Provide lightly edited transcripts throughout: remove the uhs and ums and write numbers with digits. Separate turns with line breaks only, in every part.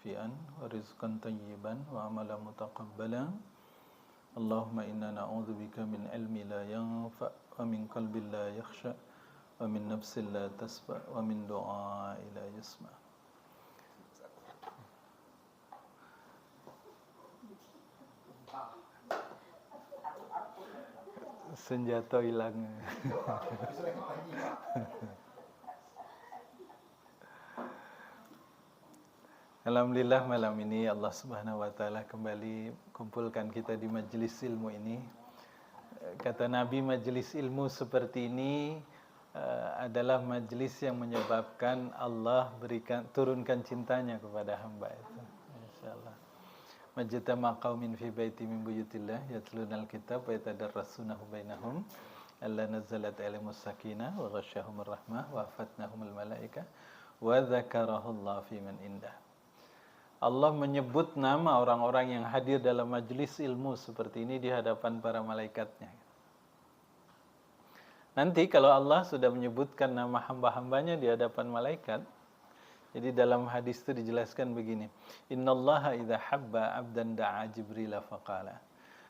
nafi'an wa rizqan tayyiban wa amalan mutaqabbalan. Allahumma inna na'udzubika min ilmi la yanfa' wa min qalbin la yakhsha wa min nafsin la tasfa wa min du'a'i la yasma. Senjata hilang. Alhamdulillah malam ini Allah Subhanahu wa taala kembali kumpulkan kita di majelis ilmu ini. Kata Nabi, majelis ilmu seperti ini adalah majelis yang menyebabkan Allah turunkan cintanya kepada hamba itu. Insyaallah. Majtama qaumin fi baiti min buyutillah yatluna alkitab wa yatadarrasunahu bainahum alla nazalat alaihimus sakinah wa ghasyahumur rahmah wa afatnahumul malaikah wa dzakarahullahu fi man indah. Allah menyebut nama orang-orang yang hadir dalam majelis ilmu seperti ini di hadapan para malaikatnya. Nanti kalau Allah sudah menyebutkan nama hamba-hambanya di hadapan malaikat, jadi dalam hadis itu dijelaskan begini, innallaha idza habba 'abdan da'a Jibril faqala.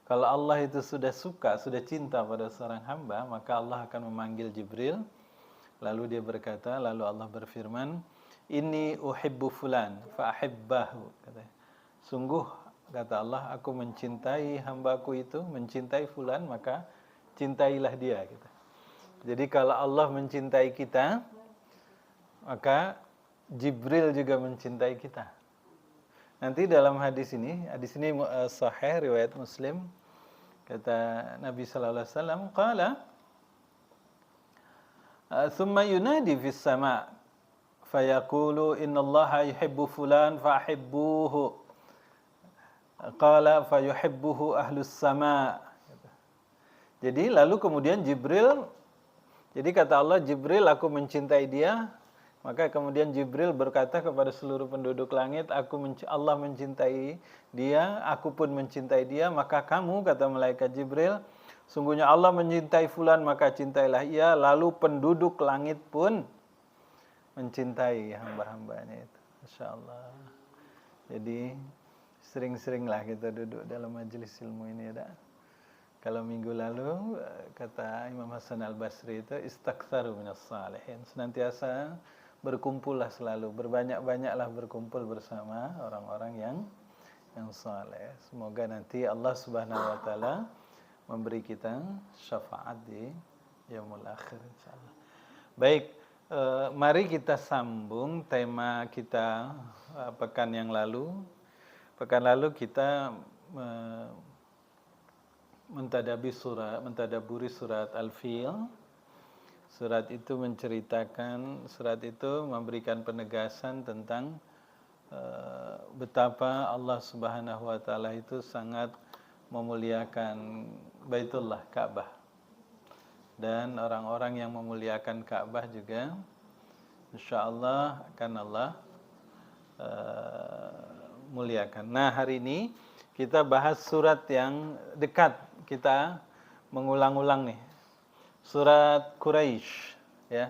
Kalau Allah itu sudah suka, sudah cinta pada seorang hamba, maka Allah akan memanggil Jibril, lalu dia berkata, lalu Allah berfirman, inni uhibbu fulan fa'ahibbahu. Sungguh kata Allah, aku mencintai hambaku itu, mencintai fulan, maka cintailah dia. Jadi kalau Allah mencintai kita, maka Jibril juga mencintai kita. Nanti dalam hadis ini sahih riwayat Muslim, kata Nabi sallallahu alaihi wasallam, qala thumma yunadi fis sama' fayaqulu innallaha yuhibbu fulan fa'hibbuhu. Qala fayuhibbuhu ahlus sama'. Jadi lalu kemudian Jibril, jadi kata Allah, Jibril, aku mencintai dia. Maka kemudian Jibril berkata kepada seluruh penduduk langit, Allah mencintai dia, aku pun mencintai dia, maka kamu, kata malaikat Jibril, sungguhnya Allah mencintai fulan, maka cintailah ia, lalu penduduk langit pun mencintai hamba-hambanya itu. Masya Allah. Jadi sering-seringlah kita duduk dalam majelis ilmu ini ya. Kalau minggu lalu kata Imam Hasan Al-Basri itu istaktsaru minas salihin, senantiasa berkumpullah selalu, berbanyak-banyaklah berkumpul bersama orang-orang yang saleh. Semoga nanti Allah Subhanahu wa taala memberi kita syafaat di yaumul akhir insyaallah. Baik, mari kita sambung tema kita pekan yang lalu. Pekan lalu kita mentadaburi surat Al-Fil. Surat itu memberikan penegasan tentang betapa Allah Subhanahu wa taala itu sangat memuliakan Baitullah Ka'bah. Dan orang-orang yang memuliakan Ka'bah juga insyaallah akan Allah muliakan. Nah, hari ini kita bahas surat yang dekat, kita mengulang-ulang nih. Surat Quraisy, ya.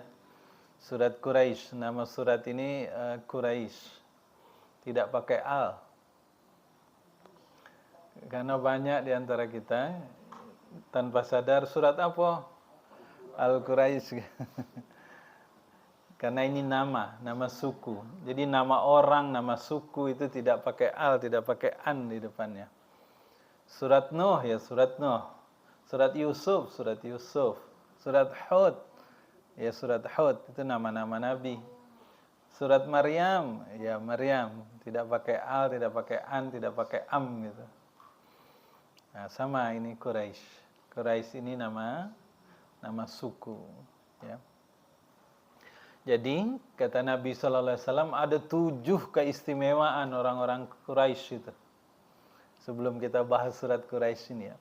Surat Quraisy, nama surat ini Quraisy. Tidak pakai al. Karena banyak di antara kita tanpa sadar surat apa? Al-Quraisy. Karena ini nama suku. Jadi nama orang, nama suku itu tidak pakai al, tidak pakai an di depannya. Surat Nuh ya surat Nuh. Surat Yusuf, surat Yusuf. Surat Hud, ya surat Hud, itu nama-nama Nabi. Surat Maryam, ya Maryam, tidak pakai al, tidak pakai an, tidak pakai am gitu. Nah, sama ini Quraisy. Quraisy ini nama suku, ya. Jadi kata Nabi sallallahu alaihi wasallam ada 7 keistimewaan orang-orang Quraisy itu. Sebelum kita bahas surat Quraisy ini ya.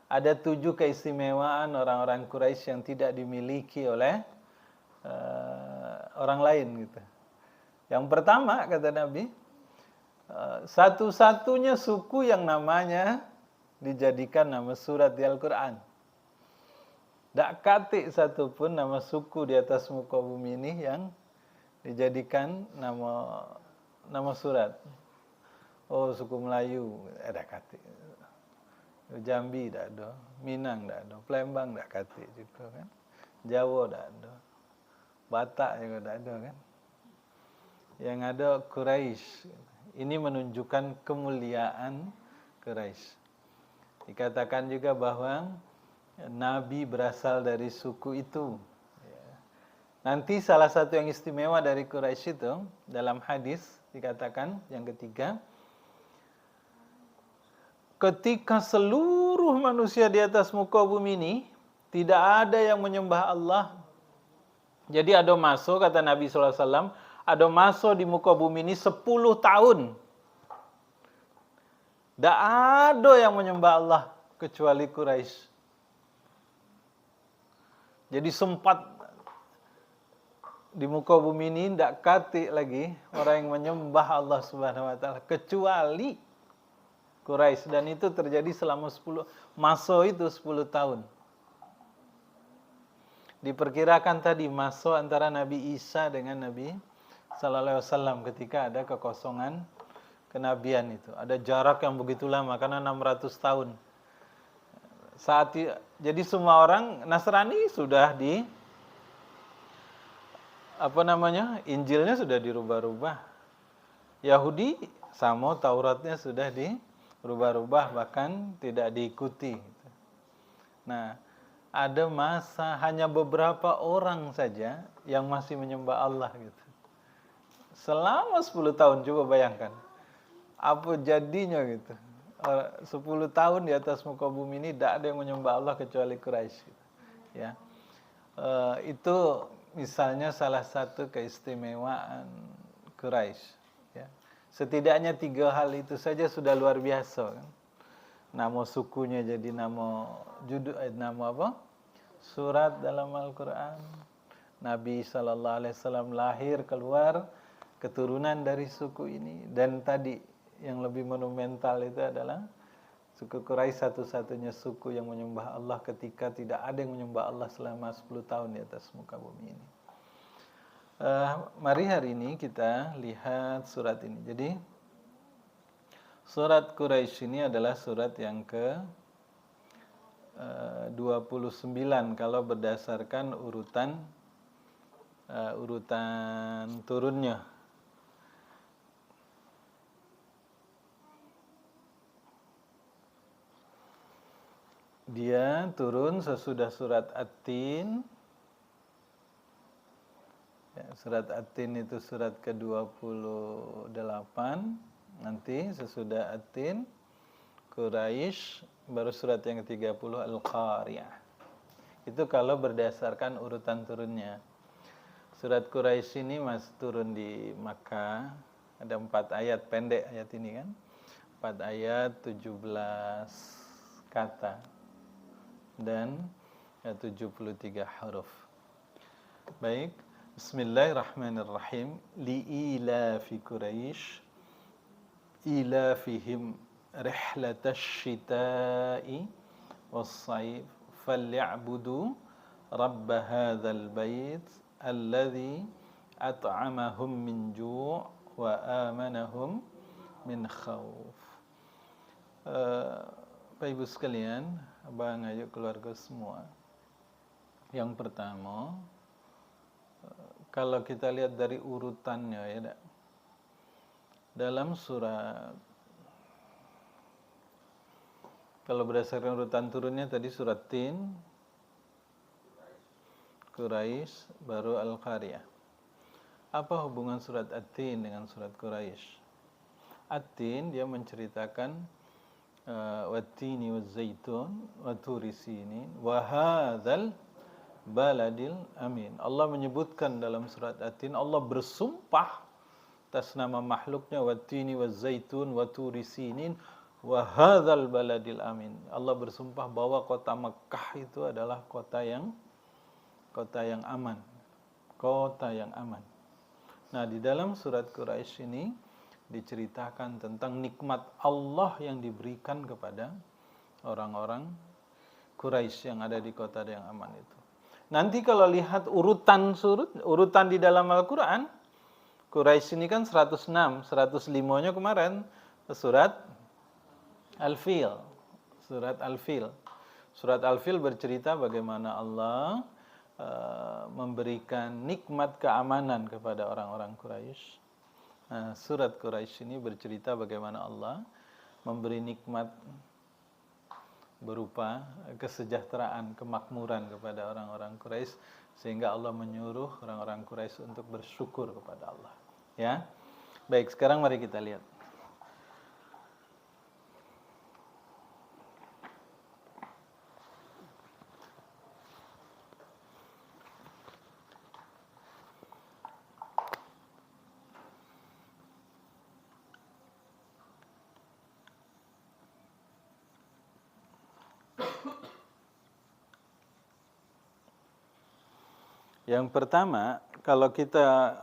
Ada 7 keistimewaan orang-orang Quraisy yang tidak dimiliki oleh orang lain gitu. Yang pertama kata Nabi, satu-satunya suku yang namanya dijadikan nama surat di Al-Quran. Tak katik satupun nama suku di atas muka bumi ini yang dijadikan nama surat. Oh suku Melayu ada kate. Jambi dak ada, Minang dak ada, Palembang dak kate juga kan. Jawa dak ada. Batak juga dak ada kan. Yang ada Quraisy. Ini menunjukkan kemuliaan Quraisy. Dikatakan juga bahwa Nabi berasal dari suku itu. Nanti salah satu yang istimewa dari Quraisy itu dalam hadis dikatakan yang ketiga, ketika seluruh manusia di atas muka bumi ini tidak ada yang menyembah Allah. Jadi ada masuk kata Nabi SAW, ada masuk di muka bumi ini 10 tahun. Tidak ada yang menyembah Allah kecuali Quraisy. Jadi sempat di muka bumi ini tidak kati lagi orang yang menyembah Allah Subhanahu Wa Taala kecuali Quraisy, dan itu terjadi selama 10 masa itu 10 tahun. Diperkirakan tadi masa antara Nabi Isa dengan Nabi Sallallahu Alaihi Wasallam ketika ada kekosongan kenabian itu. Ada jarak yang begitu lama karena 600 tahun. Jadi semua orang Nasrani sudah Injilnya sudah dirubah-rubah. Yahudi sama Tauratnya sudah dirubah-rubah, bahkan tidak diikuti. Nah, ada masa hanya beberapa orang saja yang masih menyembah Allah gitu. Selama 10 tahun, coba bayangkan. Apa jadinya gitu. 10 tahun di atas muka bumi ini tidak ada yang menyembah Allah kecuali Quraisy. Gitu. Ya. Itu misalnya salah satu keistimewaan Quraisy. Ya. Setidaknya 3 hal itu saja sudah luar biasa. Kan? Nama sukunya jadi nama surat dalam Al-Quran. Nabi SAW lahir keluar keturunan dari suku ini. Dan tadi yang lebih monumental itu adalah suku Quraisy satu-satunya suku yang menyembah Allah ketika tidak ada yang menyembah Allah selama 10 tahun di atas muka bumi ini. Mari hari ini kita lihat surat ini. Jadi surat Quraisy ini adalah surat yang ke 29 kalau berdasarkan urutan turunnya. Dia turun sesudah surat At-Tin. Ya, surat At-Tin itu surat ke-28. Nanti sesudah At-Tin, Quraisy, baru surat yang ke-30 Al-Qari'ah. Itu kalau berdasarkan urutan turunnya. Surat Quraisy ini masih turun di Makkah. Ada 4 ayat pendek ayat ini kan. 4 ayat 17 kata. Dan 73 huruf. Baik, bismillahirrahmanirrahim. Li'ilafi Quraisy ilafihim rihlatash shita'i was-sayf falyabudu rabb hadzal bait alladzi at'amahum min ju' wa amanahum min khauf. Bapak Ibu sekalian, abang ayo keluarga semua. Yang pertama, kalau kita lihat dari urutannya ya, dalam surat, kalau berdasarkan urutan turunnya tadi surat Tin, Quraisy, baru Al-Qari'ah. Apa hubungan surat At-Tin dengan surat Quraisy? At-Tin dia menceritakan wattini wazzaitun wa turi sinin wa hadzal baladil amin. Allah menyebutkan dalam surat At-Tin, Allah bersumpah atas nama makhluknya, wattini wazzaitun wa turi sinin wa hadzal baladil amin. Allah bersumpah bahwa kota Mekah itu adalah kota yang aman. Kota yang aman. Nah, di dalam surat Quraisy ini diceritakan tentang nikmat Allah yang diberikan kepada orang-orang Quraisy yang ada di kota yang aman itu. Nanti kalau lihat urutan di dalam Al-Quran, Quraisy ini kan 106, 105-nya kemarin Surat Al-Fil. Surat Al-Fil. Surat Al-Fil bercerita bagaimana Allah memberikan nikmat keamanan kepada orang-orang Quraisy. Surat Quraisy ini bercerita bagaimana Allah memberi nikmat berupa kesejahteraan, kemakmuran kepada orang-orang Quraisy, sehingga Allah menyuruh orang-orang Quraisy untuk bersyukur kepada Allah. Ya. Baik, sekarang mari kita lihat. Yang pertama, kalau kita,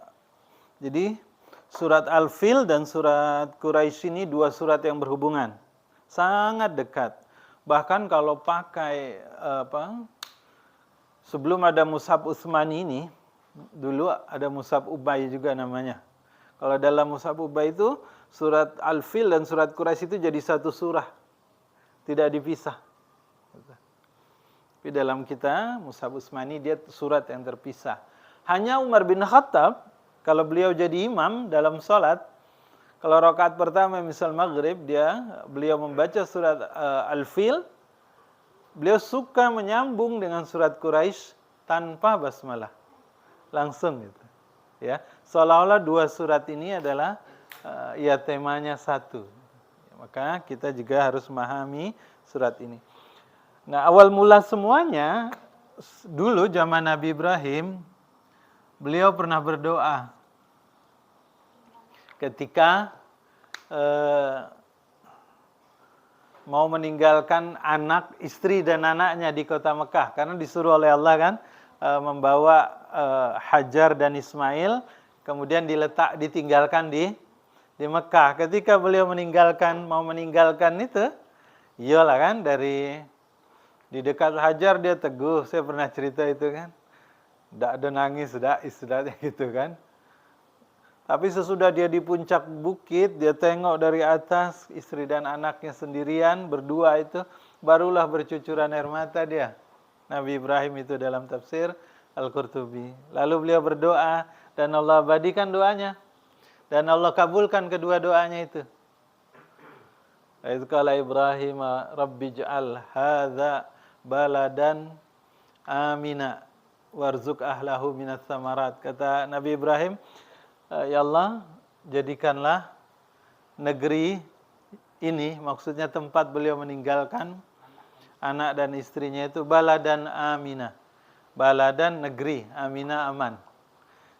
jadi surat Al-Fil dan surat Quraisy ini dua surat yang berhubungan, sangat dekat. Bahkan kalau pakai sebelum ada Mushaf Utsmani ini, dulu ada Mushaf Ubay juga namanya. Kalau dalam Mushaf Ubay itu surat Al-Fil dan surat Quraisy itu jadi satu surah, tidak dipisah. Tapi dalam kita, Mushaf Utsmani, dia surat yang terpisah. Hanya Umar bin Khattab, kalau beliau jadi imam dalam sholat, kalau rakaat pertama misal maghrib, beliau membaca surat Al-Fil, beliau suka menyambung dengan surat Quraisy tanpa basmalah. Langsung gitu. Ya, seolah-olah dua surat ini adalah temanya satu. Maka kita juga harus memahami surat ini. Nah, awal mula semuanya, dulu zaman Nabi Ibrahim, beliau pernah berdoa ketika mau meninggalkan anak, istri dan anaknya di kota Mekah. Karena disuruh oleh Allah kan membawa Hajar dan Ismail, kemudian ditinggalkan di Mekah. Ketika beliau mau meninggalkan itu, iyalah kan di dekat Hajar dia teguh, saya pernah cerita itu kan. Tidak ada nangis, istilahnya gitu kan. Tapi sesudah dia di puncak bukit, dia tengok dari atas, istri dan anaknya sendirian, berdua itu, barulah bercucuran air mata dia. Nabi Ibrahim itu dalam tafsir Al-Qurtubi. Lalu beliau berdoa, dan Allah abadikan doanya. Dan Allah kabulkan kedua doanya itu. Itu kala Ibrahim, Rabbi ja'al hadza baladan amina warzuk ahlahu minas samarat. Kata Nabi Ibrahim, ya Allah, jadikanlah negeri ini, maksudnya tempat beliau meninggalkan anak dan istrinya itu baladan amina. Baladan negeri, amina aman.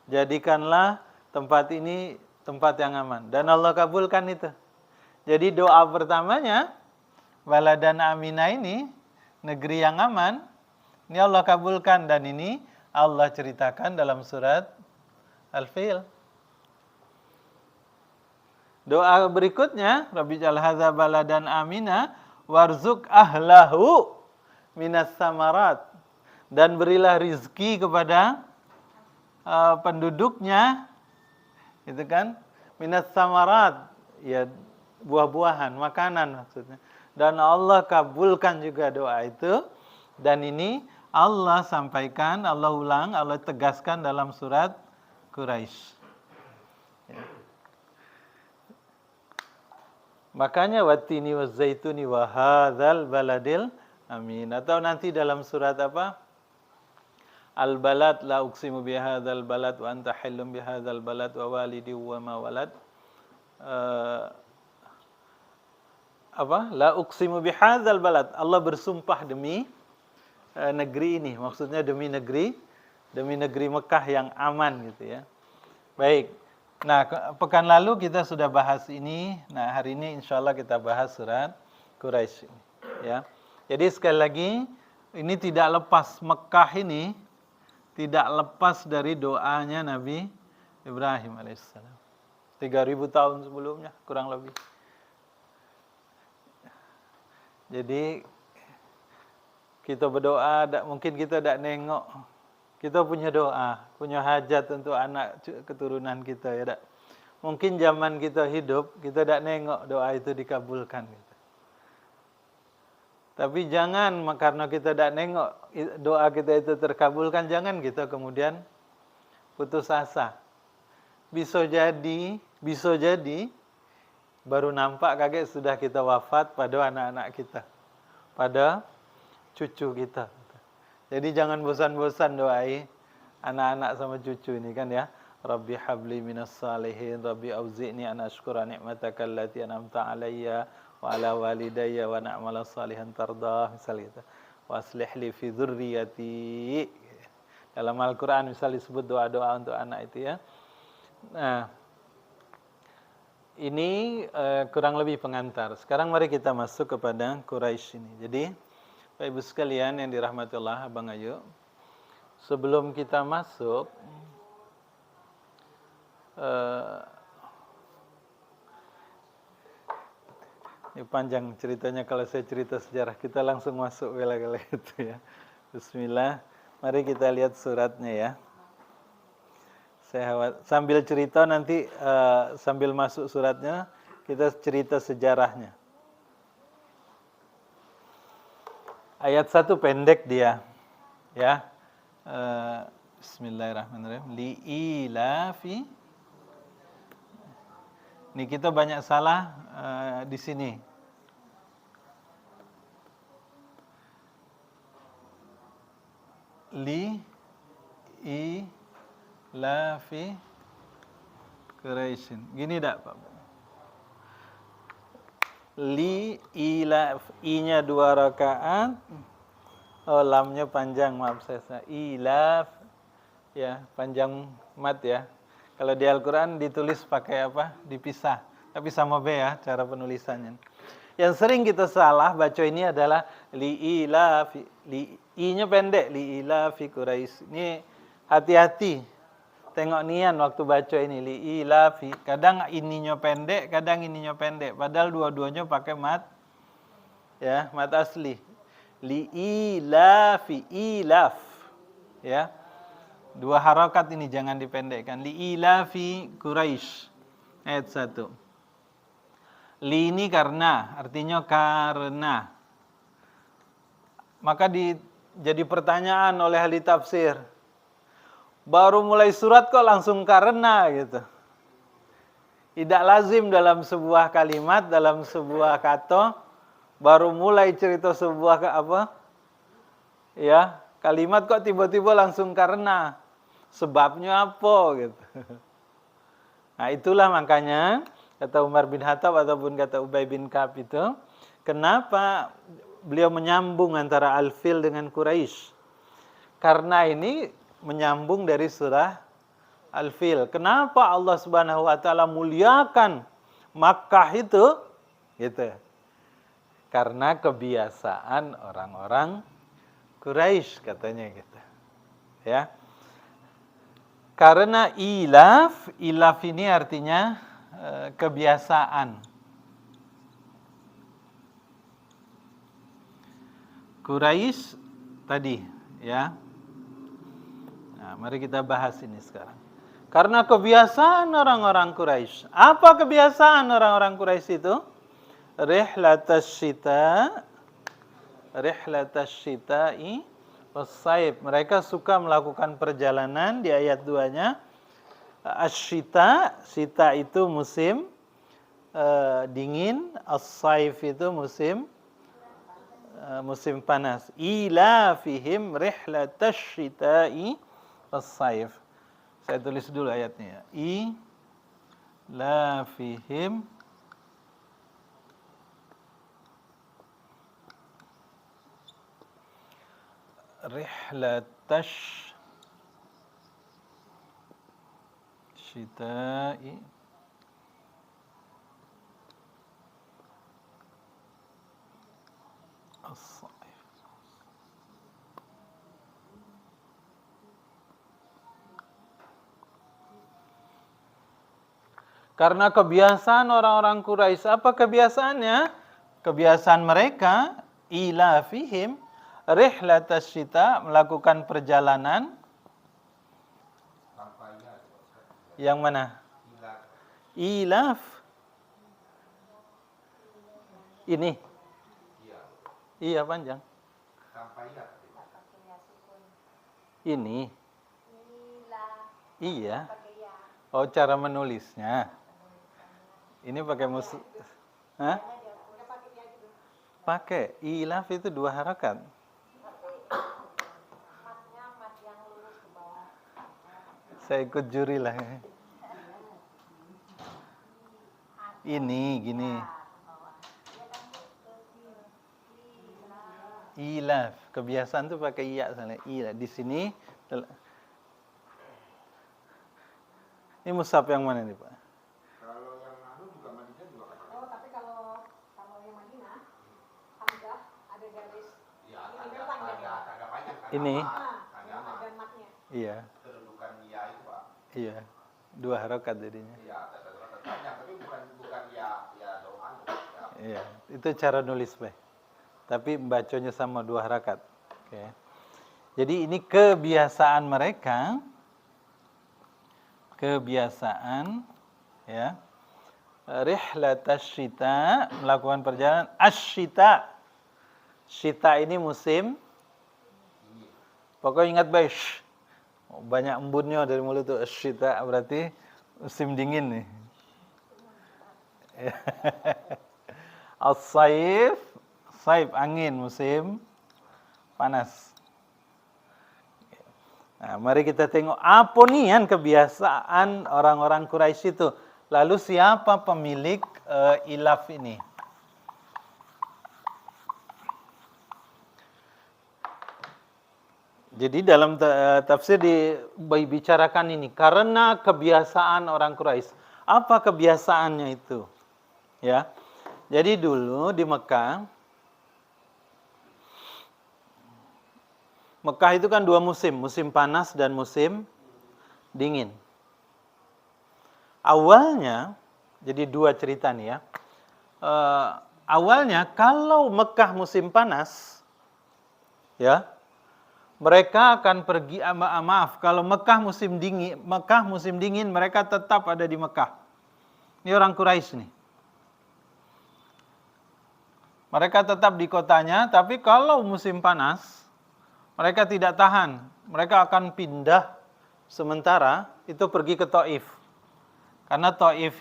Jadikanlah tempat ini tempat yang aman. Dan Allah kabulkan itu. Jadi doa pertamanya, baladan amina ini, negeri yang aman, ini Allah kabulkan, dan ini Allah ceritakan dalam surat Al-Fil. Doa berikutnya, Rabbi ja'al hadza baladan amina warzuk ahlahu minas samarat, dan berilah rizki kepada penduduknya, itu kan, minas samarat, ya buah-buahan, makanan maksudnya. Dan Allah kabulkan juga doa itu. Dan ini Allah sampaikan, Allah ulang, Allah tegaskan dalam surat Quraisy. Ya. Makanya wattini wazzaituni wa hadzal baladil amin. Atau nanti dalam surat apa? Al-balad la uqsimu bihadzal balad wa anta hillum bihadzal balad wa walidi wa ma walad. La uqsimu bihadzal balad. Allah bersumpah demi negeri ini, maksudnya demi negeri Mekah yang aman gitu ya. Baik. Nah, pekan lalu kita sudah bahas ini. Nah, hari ini insyaallah kita bahas surat Quraisy ini, ya. Jadi sekali lagi, ini tidak lepas, Mekah ini tidak lepas dari doanya Nabi Ibrahim alaihissalam. 3000 tahun sebelumnya kurang lebih. Jadi kita berdoa, mungkin kita tidak nengok. Kita punya doa, punya hajat untuk anak keturunan kita, ya tak? Mungkin zaman kita hidup, kita tidak nengok doa itu dikabulkan. Gitu. Tapi jangan karena kita tidak nengok doa kita itu terkabulkan, jangan kita kemudian putus asa. Bisa jadi baru nampak kaget sudah kita wafat pada anak-anak kita, pada cucu kita. Jadi jangan bosan-bosan doai anak-anak sama cucu ini kan ya. Rabbi habli minas salihin, Rabbi auzi'ni an ashkura ni'mataka allati an'amta alayya wa ala walidayya wa na'mala salihan tardah, misal gitu. Wa aslih li fi dzurriyyati. Dalam Al-Qur'an misal disebut doa-doa untuk anak itu ya. Nah, ini kurang lebih pengantar. Sekarang mari kita masuk kepada Quraisy ini. Jadi, Bapak Ibu sekalian yang dirahmati Allah, Abang Ayu, sebelum kita masuk ini panjang ceritanya kalau saya cerita sejarah, kita langsung masuk kala-kala itu ya. Bismillah, mari kita lihat suratnya ya. Saya sambil cerita nanti sambil masuk suratnya kita cerita sejarahnya. Ayat 1 pendek dia, ya. Bismillahirrahmanirrahim. Li'ilafi. Ini kita banyak salah di sini. Li'ilafi Quraisyin. Gini tak, Pak? Li'ilaf. I-nya 2 rakaat. Oh, lamnya panjang, maaf saya. Ilaf. Ya, panjang mat ya. Kalau di Al-Quran ditulis pakai apa? Dipisah. Tapi sama B ya, cara penulisannya. Yang sering kita salah baca ini adalah li'ilafi. I-nya pendek, li'ilafi Quraisy. Ini hati-hati. Tengok nian waktu baca ini, li'ilafi. Kadang ininya pendek, kadang ininya pendek. Padahal dua-duanya pakai mat. Ya, mat asli. Li'ilafi, ilaf. Ya. 2 harakat ini jangan dipendekkan. Li'ilafi Quraisy. Ayat 1. Li ini karena, artinya karena. Maka jadi pertanyaan oleh ahli tafsir. Baru mulai surat kok langsung karena gitu. Tidak lazim dalam sebuah kalimat, dalam sebuah kata, baru mulai cerita sebuah ya, kalimat kok tiba-tiba langsung karena. Sebabnya apa gitu. Nah, itulah makanya kata Umar bin Khattab ataupun kata Ubay bin Ka'ab itu, kenapa beliau menyambung antara Al-Fil dengan Quraisy? Karena ini menyambung dari surah Al-Fil. Kenapa Allah Subhanahu wa taala muliakan Makkah itu? Gitu. Karena kebiasaan orang-orang Quraisy katanya gitu. Ya. Karena ilaf ini artinya kebiasaan. Quraisy tadi, ya. Nah, mari kita bahas ini sekarang. Karena kebiasaan orang-orang Quraisy. Apa kebiasaan orang-orang Quraisy itu? Rihlatas syita'i was-saif. Mereka suka melakukan perjalanan di ayat 2-nya. Asy-syita, syita itu musim dingin, as-saif itu musim panas. Ila fihim rihlatash syita'i was-saif. Saya tulis dulu ayatnya. Ila fihim rihlatash syita'i as-saif. Karena kebiasaan orang-orang Quraisy, apa kebiasaannya? Kebiasaan mereka ila fihim rihlatas syita, melakukan perjalanan. Yang mana? Ilaf. Ini. Iya panjang. Ini. Iya. Oh, cara menulisnya. Ini pakai Hah? Pakai. Ilaf itu 2 harakat. Saya ikut juri lah. Ini gini. Ilaf, kebiasaan tuh pakai iya soalnya. Ilaf di sini. Ini mushaf yang mana nih, Pak?
Kalau yang juga Madinah juga pakai. Oh, tapi kalau yang Madinah, Hamzah ada garis. Iya, ada panjang.
Ini.
Ada matnya.
Iya.
Kedudukan ya itu, Pak.
Iya. 2 harakat jadinya.
Iya, ada harakat panjang, tapi bukan ya doang.
Iya, itu cara nulis, Pak. Tapi bacanya sama 2 harakat. Oke. Jadi ini kebiasaan mereka. Kebiasaan ya. Rihlatash syita, melakukan perjalanan asyita. Syita ini musim. Pokoknya ingat baik. Banyak embunnya dari mulut tuh asyita berarti musim dingin nih. As-saif, saif angin, musim panas. Nah, mari kita tengok apa nih kebiasaan orang-orang Quraisy itu. Lalu siapa pemilik ilaf ini? Jadi dalam tafsir dibicarakan ini karena kebiasaan orang Quraisy. Apa kebiasaannya itu? Ya. Jadi dulu di Mekah itu kan 2 musim, musim panas dan musim dingin. Awalnya, jadi 2 cerita nih ya. Awalnya kalau Mekah musim panas, ya, mereka akan pergi, kalau Mekah musim dingin mereka tetap ada di Mekah. Ini orang Quraisy nih. Mereka tetap di kotanya, tapi kalau musim panas, mereka tidak tahan. Mereka akan pindah sementara, itu pergi ke Taif. Karena Taif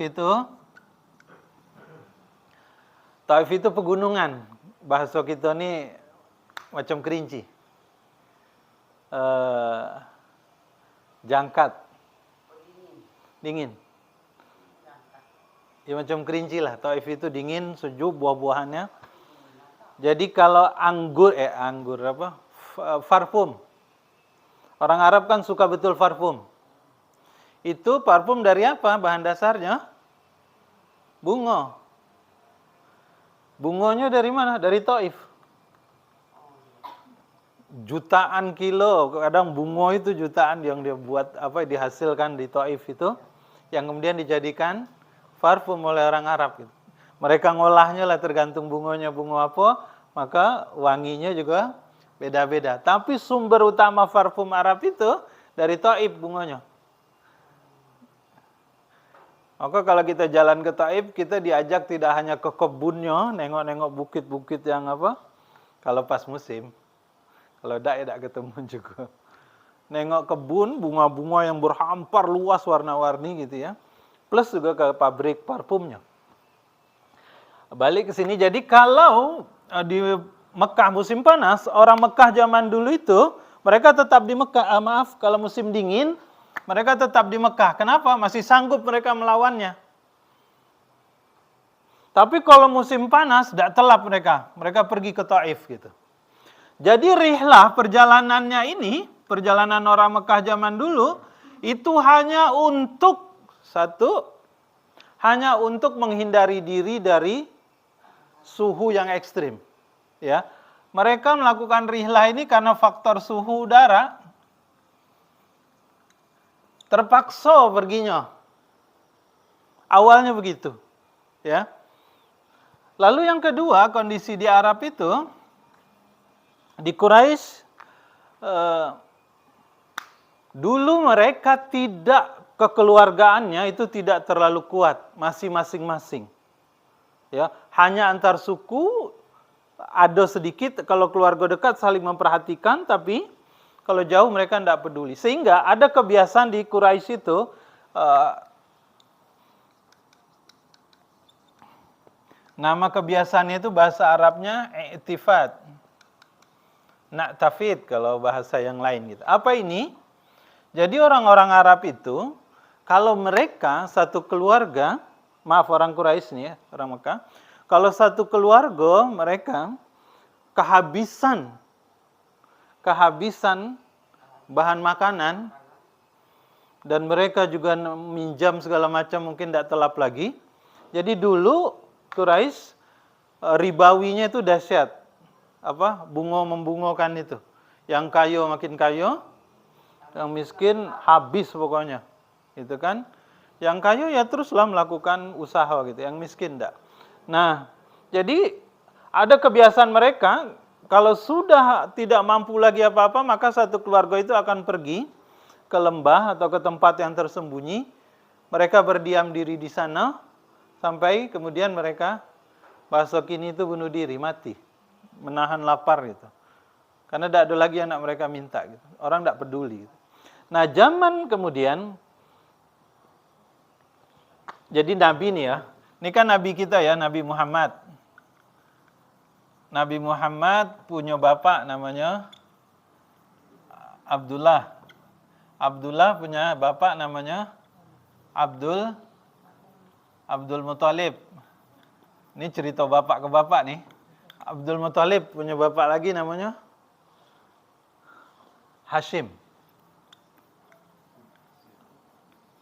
itu pegunungan. Bahasa kita ini macam kerinci. Jangkat. Dingin. Ya macam kerinci lah. Taif itu dingin, sejuk, buah-buahannya. Jadi kalau parfum. Orang Arab kan suka betul parfum. Itu parfum dari apa? Bahan dasarnya bunga. Bunganya dari mana? Dari Taif. Jutaan kilo, kadang bunga itu jutaan yang dia buat dihasilkan di Taif itu, yang kemudian dijadikan parfum oleh orang Arab gitu. Mereka ngolahnya lah tergantung bunganya bunga apa, maka wanginya juga beda-beda. Tapi sumber utama parfum Arab itu dari Taif bunganya. Maka kalau kita jalan ke Taif, kita diajak tidak hanya ke kebunnya, nengok-nengok bukit-bukit yang kalau pas musim. Kalau tidak ketemu juga. Nengok kebun, bunga-bunga yang berhampar luas warna-warni gitu ya. Plus juga ke pabrik parfumnya. Balik ke sini, jadi kalau di Mekah musim panas, orang Mekah zaman dulu itu, mereka tetap di Mekah, kalau musim dingin, mereka tetap di Mekah. Kenapa? Masih sanggup mereka melawannya. Tapi kalau musim panas, tidak telap mereka. Mereka pergi ke Taif gitu. Jadi rihlah perjalanannya ini, perjalanan orang Mekah zaman dulu, itu hanya untuk menghindari diri dari suhu yang ekstrim. Ya, mereka melakukan rihlah ini karena faktor suhu udara. Terpaksa perginya. Awalnya begitu. Ya. Lalu yang kedua, kondisi di Arab itu, di Quraisy, dulu mereka tidak kekeluargaannya itu tidak terlalu kuat, masih masing-masing. Ya, hanya antar suku ada sedikit, kalau keluarga dekat saling memperhatikan, tapi kalau jauh mereka tidak peduli. Sehingga ada kebiasaan di Quraisy itu, nama kebiasaannya itu bahasa Arabnya i'tifad. Na'tafid kalau bahasa yang lain gitu. Apa ini? Jadi orang-orang Arab itu, kalau mereka satu keluarga, maaf orang Quraisy nih ya, orang Mekah, kalau satu keluarga mereka kehabisan bahan makanan, dan mereka juga minjam segala macam, mungkin tidak telap lagi. Jadi dulu Quraisy ribawinya itu dahsyat. Membungokan itu. Yang kaya makin kaya, yang miskin habis pokoknya. Gitu kan? Yang kaya ya teruslah melakukan usaha gitu, yang miskin enggak. Nah, jadi ada kebiasaan mereka, kalau sudah tidak mampu lagi apa-apa, maka satu keluarga itu akan pergi ke lembah atau ke tempat yang tersembunyi. Mereka berdiam diri di sana, sampai kemudian mereka, bahasa kini itu bunuh diri, mati. Menahan lapar gitu. Karena tidak ada lagi anak mereka minta gitu. Orang tidak peduli gitu. Nah, zaman kemudian, jadi Nabi nih ya, ini kan Nabi kita ya, Nabi Muhammad. Nabi Muhammad punya bapak namanya Abdullah. Abdullah punya bapak namanya Abdul Muthalib. Ini cerita bapak ke bapak nih. Abdul Muthalib punya bapak lagi namanya Hashim.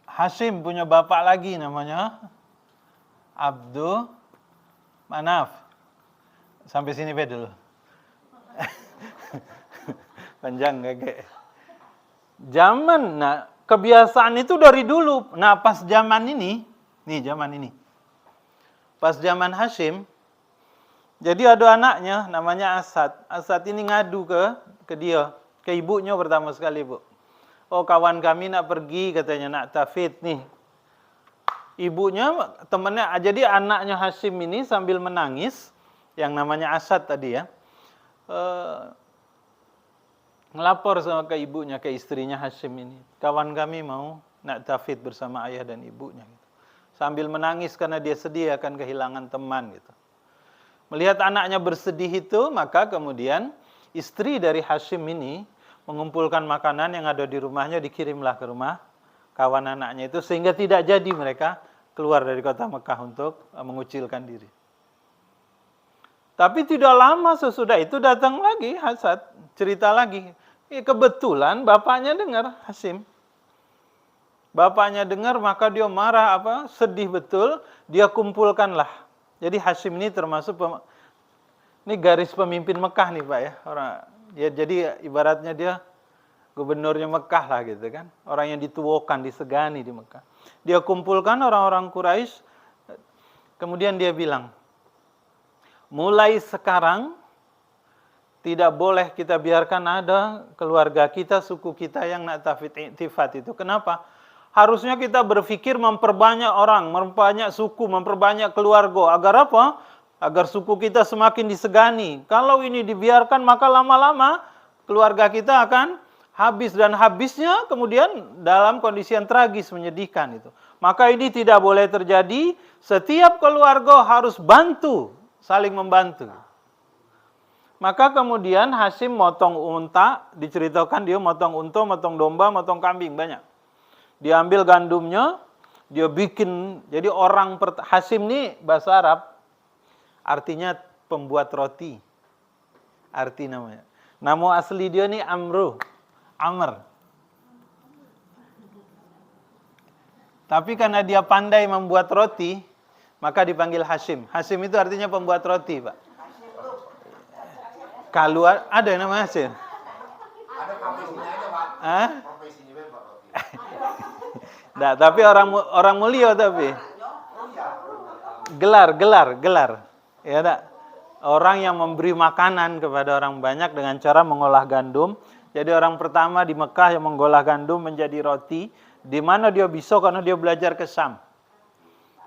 Hashim punya bapak lagi namanya Abdul Manaf. Sampai sini dulu. Panjang kakek. Nah, kebiasaan itu dari dulu. Nah, pas zaman ini, pas zaman Hashim, jadi ada anaknya namanya Asad. Asad ini ngadu ke dia, ke ibunya pertama sekali, Bu. Oh, kawan kami nak pergi katanya, nak tafid nih. Ibunya, temannya, jadi anaknya Hashim ini sambil menangis, yang namanya Asad tadi ya, ngelapor sama ke ibunya, ke istrinya Hashim ini. Kawan kami mau nak tafid bersama ayah dan ibunya. Gitu. Sambil menangis karena dia sedih akan kehilangan teman gitu. Melihat anaknya bersedih itu, maka kemudian istri dari Hashim ini mengumpulkan makanan yang ada di rumahnya, dikirimlah ke rumah kawan anaknya itu, sehingga tidak jadi mereka keluar dari kota Mekah untuk mengucilkan diri. Tapi tidak lama sesudah itu datang lagi Asad, cerita lagi. Kebetulan bapaknya dengar, Hashim. Bapaknya dengar, maka dia marah, sedih betul, dia kumpulkanlah. Jadi Hashim ini termasuk ini garis pemimpin Mekah nih Pak ya. Jadi ibaratnya dia gubernurnya Mekah lah gitu kan. Orang yang dituakan, disegani di Mekah. Dia kumpulkan orang-orang Quraisy, kemudian dia bilang, mulai sekarang tidak boleh kita biarkan ada keluarga kita, suku kita yang na'tafid i'tifad itu. Kenapa? Harusnya kita berpikir memperbanyak orang, memperbanyak suku, memperbanyak keluarga. Agar apa? Agar suku kita semakin disegani. Kalau ini dibiarkan, maka lama-lama keluarga kita akan habis. Dan habisnya kemudian dalam kondisi yang tragis, menyedihkan itu. Maka ini tidak boleh terjadi. Setiap keluarga harus bantu, saling membantu. Maka kemudian Hashim motong unta, diceritakan dia motong unta, motong domba, motong kambing, banyak. Dia ambil gandumnya, dia bikin, jadi Hashim ini bahasa Arab, artinya pembuat roti. Arti namanya. Nama asli dia ini Amr. Tapi karena dia pandai membuat roti, maka dipanggil Hashim. Hashim itu artinya pembuat roti, Pak. Kalau ada yang namanya Hashim? Ada profesinya aja, Pak. Profesinya Pak roti. Nah, tapi orang mulia tapi. Gelar. Ya, enggak. Orang yang memberi makanan kepada orang banyak dengan cara mengolah gandum. Jadi orang pertama di Mekah yang mengolah gandum menjadi roti Di mana dia bisa karena dia belajar ke Syam.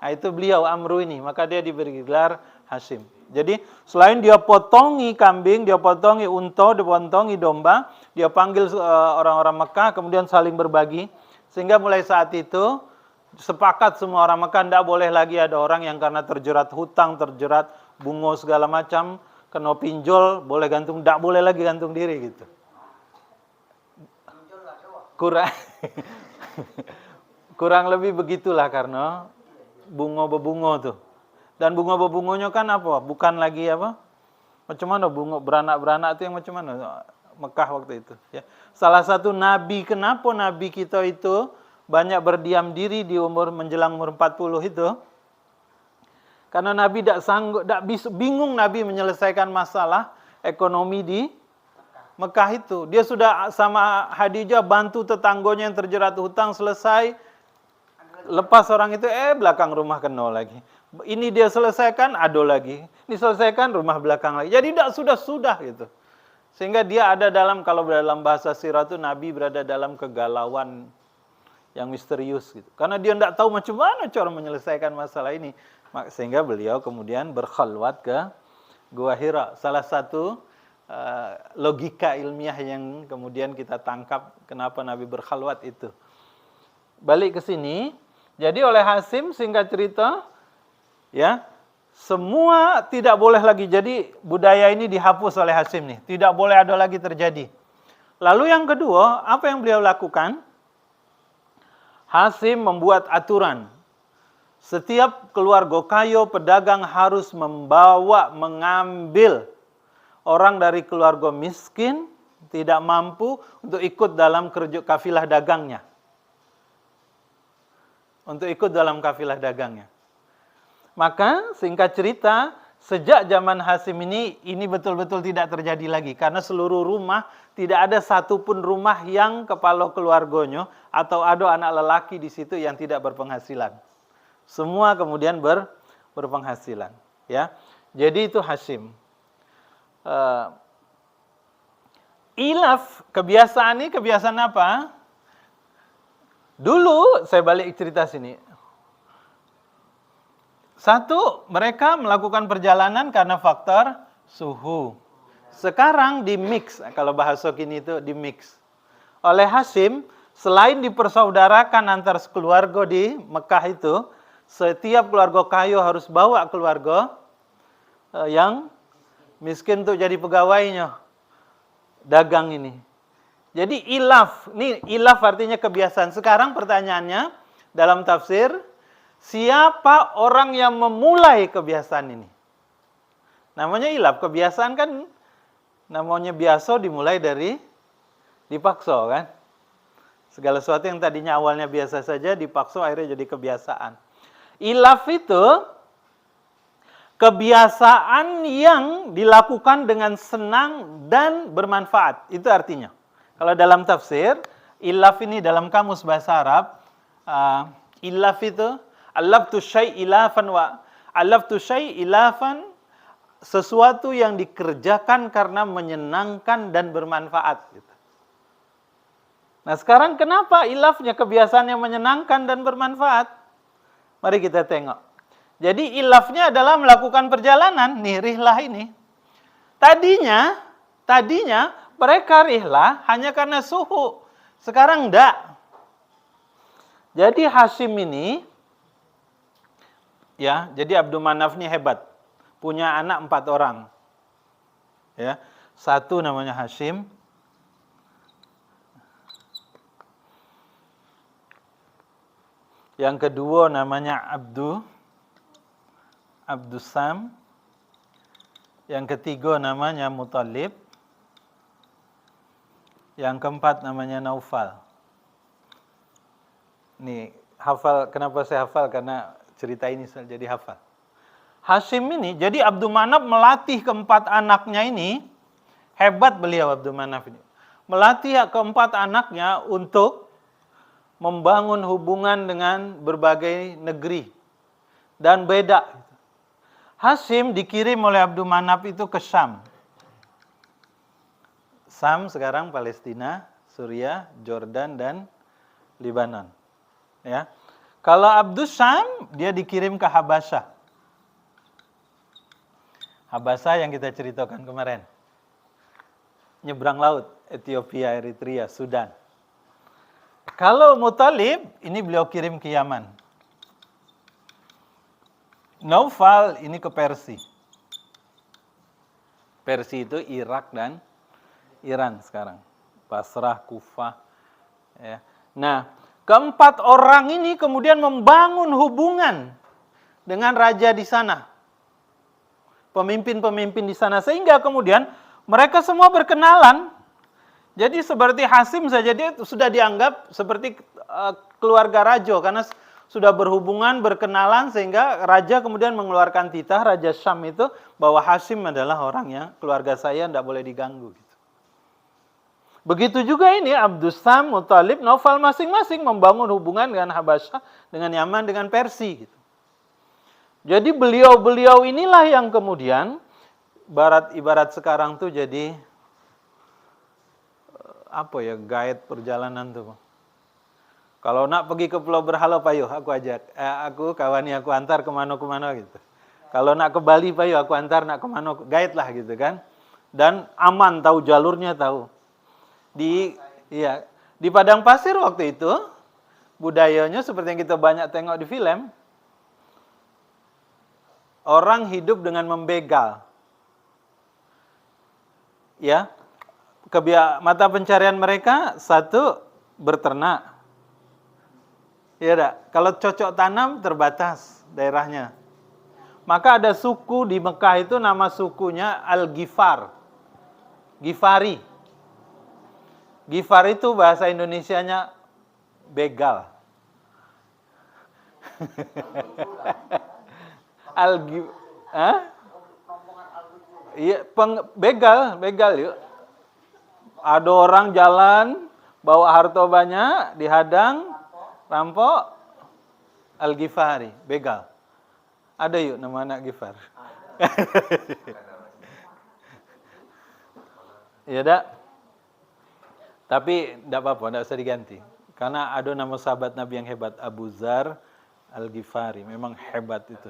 Nah, itu beliau Amru ini, maka dia diberi gelar Hashim. Jadi selain dia potongi kambing, dia potongi unta, dia potongi domba, dia panggil orang-orang Mekah, kemudian saling berbagi. Sehingga mulai saat itu sepakat semua orang Mekah, tidak boleh lagi ada orang yang karena terjerat hutang, terjerat bungo segala macam, kena pinjol, boleh gantung, tidak boleh lagi gantung diri gitu. Kurang lebih begitulah karena bungo bebungo tuh. Dan bunga bebungonya kan apa? Bukan lagi apa? Macam mana bunga beranak-beranak itu yang macam mana? Mekah waktu itu. Ya. Salah satu nabi, kenapa nabi kita itu banyak berdiam diri di menjelang umur 40 itu? Karena nabi tidak sanggup, bingung nabi menyelesaikan masalah ekonomi di Mekah itu. Dia sudah sama Khadijah bantu tetangganya yang terjerat hutang selesai. Lepas orang itu, belakang rumah kena lagi. Ini dia selesaikan, ado lagi. Ini selesaikan, rumah belakang lagi. Jadi tidak sudah gitu. Sehingga dia ada dalam, kalau dalam bahasa sirah itu, Nabi berada dalam kegalauan yang misterius gitu. Karena dia tidak tahu macam mana cara menyelesaikan masalah ini. Sehingga beliau kemudian berkhalwat ke Gua Hira. Salah satu logika ilmiah yang kemudian kita tangkap kenapa Nabi berkhalwat itu. Balik ke sini. Jadi oleh Hashim, singkat cerita, ya, semua tidak boleh lagi. Jadi budaya ini dihapus oleh Hashim nih. Tidak boleh ada lagi terjadi. Lalu yang kedua, apa yang beliau lakukan? Hashim membuat aturan. Setiap keluarga kaya pedagang harus mengambil orang dari keluarga miskin, tidak mampu untuk ikut dalam kafilah dagangnya. Untuk ikut dalam kafilah dagangnya. Maka singkat cerita, sejak zaman Hashim ini betul-betul tidak terjadi lagi. Karena seluruh rumah, tidak ada satupun rumah yang kepala keluarganya atau ada anak lelaki di situ yang tidak berpenghasilan. Semua kemudian berpenghasilan. Ya, jadi itu Hashim. Ilaf, kebiasaan ini kebiasaan apa? Dulu, saya balik cerita sini. Satu, mereka melakukan perjalanan karena faktor suhu. Sekarang di-mix, kalau bahasa kini itu di-mix. Oleh Hashim, selain dipersaudarakan antar keluarga di Mekah itu, setiap keluarga kaya harus bawa keluarga yang miskin untuk jadi pegawainya. Dagang ini. Jadi ilaf, ini ilaf artinya kebiasaan. Sekarang pertanyaannya dalam tafsir, siapa orang yang memulai kebiasaan ini? Namanya ilaf, kebiasaan kan namanya biasa dimulai dari dipaksa kan? Segala sesuatu yang tadinya awalnya biasa saja dipaksa akhirnya jadi kebiasaan. Ilaf itu kebiasaan yang dilakukan dengan senang dan bermanfaat. Itu artinya. Kalau dalam tafsir, ilaf ini dalam kamus bahasa Arab, ilaf itu, alaftu syai' ilafan wa alaftu syai' ilafan, sesuatu yang dikerjakan karena menyenangkan dan bermanfaat. Nah sekarang kenapa ilafnya kebiasaan yang menyenangkan dan bermanfaat? Mari kita tengok. Jadi ilafnya adalah melakukan perjalanan, nih rihlah ini. Tadinya mereka rihlah hanya karena suhu. Sekarang enggak. Jadi Hashim ini, ya, jadi Abdul Manaf ini hebat. Punya anak 4 orang. Ya, satu namanya Hashim. Yang kedua namanya Abdusam. Yang ketiga namanya Muttalib. Yang keempat namanya Naufal. Nih, hafal, kenapa saya hafal? Karena cerita ini saya jadi hafal. Hashim ini, jadi Abdul Manaf melatih keempat anaknya ini, hebat beliau Abdul Manaf ini. Melatih keempat anaknya untuk membangun hubungan dengan berbagai negeri. Dan beda. Hashim dikirim oleh Abdul Manaf itu ke Syam. Syam sekarang Palestina, Suriah, Jordan, dan Lebanon. Ya. Kalau Abdus Syam, dia dikirim ke Habasyah. Habasyah yang kita ceritakan kemarin. Nyebrang laut, Ethiopia, Eritrea, Sudan. Kalau Muthalib, ini beliau kirim ke Yaman. Naufal ini ke Persia. Persia itu Irak dan Iran sekarang. Basrah, Kufah. Ya. Nah, keempat orang ini kemudian membangun hubungan dengan raja di sana. Pemimpin-pemimpin di sana. Sehingga kemudian mereka semua berkenalan. Jadi seperti Hasim saja dia sudah dianggap seperti keluarga raja. Karena sudah berhubungan, berkenalan. Sehingga raja kemudian mengeluarkan titah, Raja Syam itu, bahwa Hasim adalah orang yang keluarga saya tidak boleh diganggu. Begitu juga ini Abdus Syam, Muthalib, Naufal masing-masing membangun hubungan dengan Habasyah, dengan Yaman, dengan Persia. Gitu. Jadi beliau-beliau inilah yang kemudian ibarat sekarang tuh jadi guide perjalanan tuh. Kalau nak pergi ke Pulau Berhala, payuh aku ajak, aku kawani aku antar kemana gitu. Kalau nak ke Bali, payuh aku antar nak kemana, guide lah gitu kan. Dan aman, tahu jalurnya, tahu. Di Padang Pasir waktu itu budayanya seperti yang kita banyak tengok di film. Orang hidup dengan membegal. Ya. Mata pencarian mereka satu berternak. Ya dak. Kalau cocok tanam terbatas daerahnya. Maka ada suku di Mekah itu nama sukunya Al-Ghifar. Ghifari. Ghifar itu bahasa Indonesianya begal. Iya, begal yuk. Ada orang jalan bawa harta banyak, dihadang, rampok, Al-Ghifari, begal. Ada yuk nama anak Ghifar. Iya dak? Tapi tidak apa-apa, tidak usah diganti. Karena ada nama sahabat Nabi yang hebat, Abu Dzar Al-Ghifari. Memang hebat itu.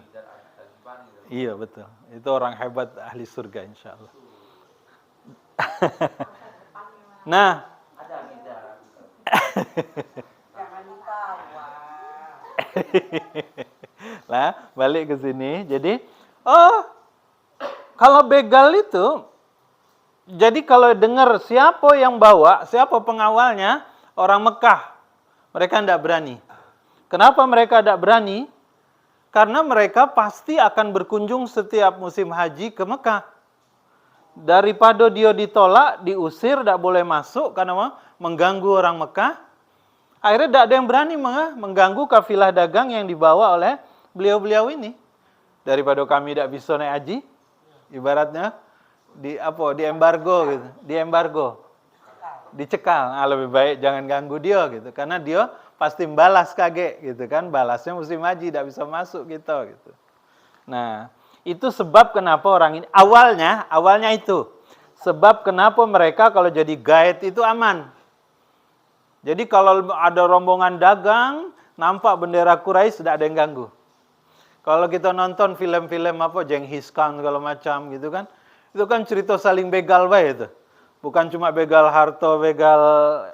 Iya, betul. Itu orang hebat ahli surga, insya Allah. Nah. Lah, balik ke sini. Jadi, kalau begal itu, jadi kalau dengar siapa yang bawa, siapa pengawalnya, orang Mekah, mereka tidak berani. Kenapa mereka tidak berani? Karena mereka pasti akan berkunjung setiap musim haji ke Mekah. Daripada dia ditolak, diusir, tidak boleh masuk karena mengganggu orang Mekah. Akhirnya tidak ada yang berani mengganggu kafilah dagang yang dibawa oleh beliau-beliau ini. Daripada kami tidak bisa naik haji, ibaratnya di embargo gitu, dicekal. Lebih baik jangan ganggu dia gitu, karena dia pasti balas kaget gitu kan, balasnya musim haji tidak bisa masuk gitu. Nah, itu sebab kenapa orang ini awalnya itu sebab kenapa mereka kalau jadi guide itu aman. Jadi kalau ada rombongan dagang nampak bendera Quraisy tidak ada yang ganggu. Kalau kita nonton film-film Genghis Khan segala macam gitu kan, itu kan cerita saling begal baik itu. Bukan cuma begal harta, begal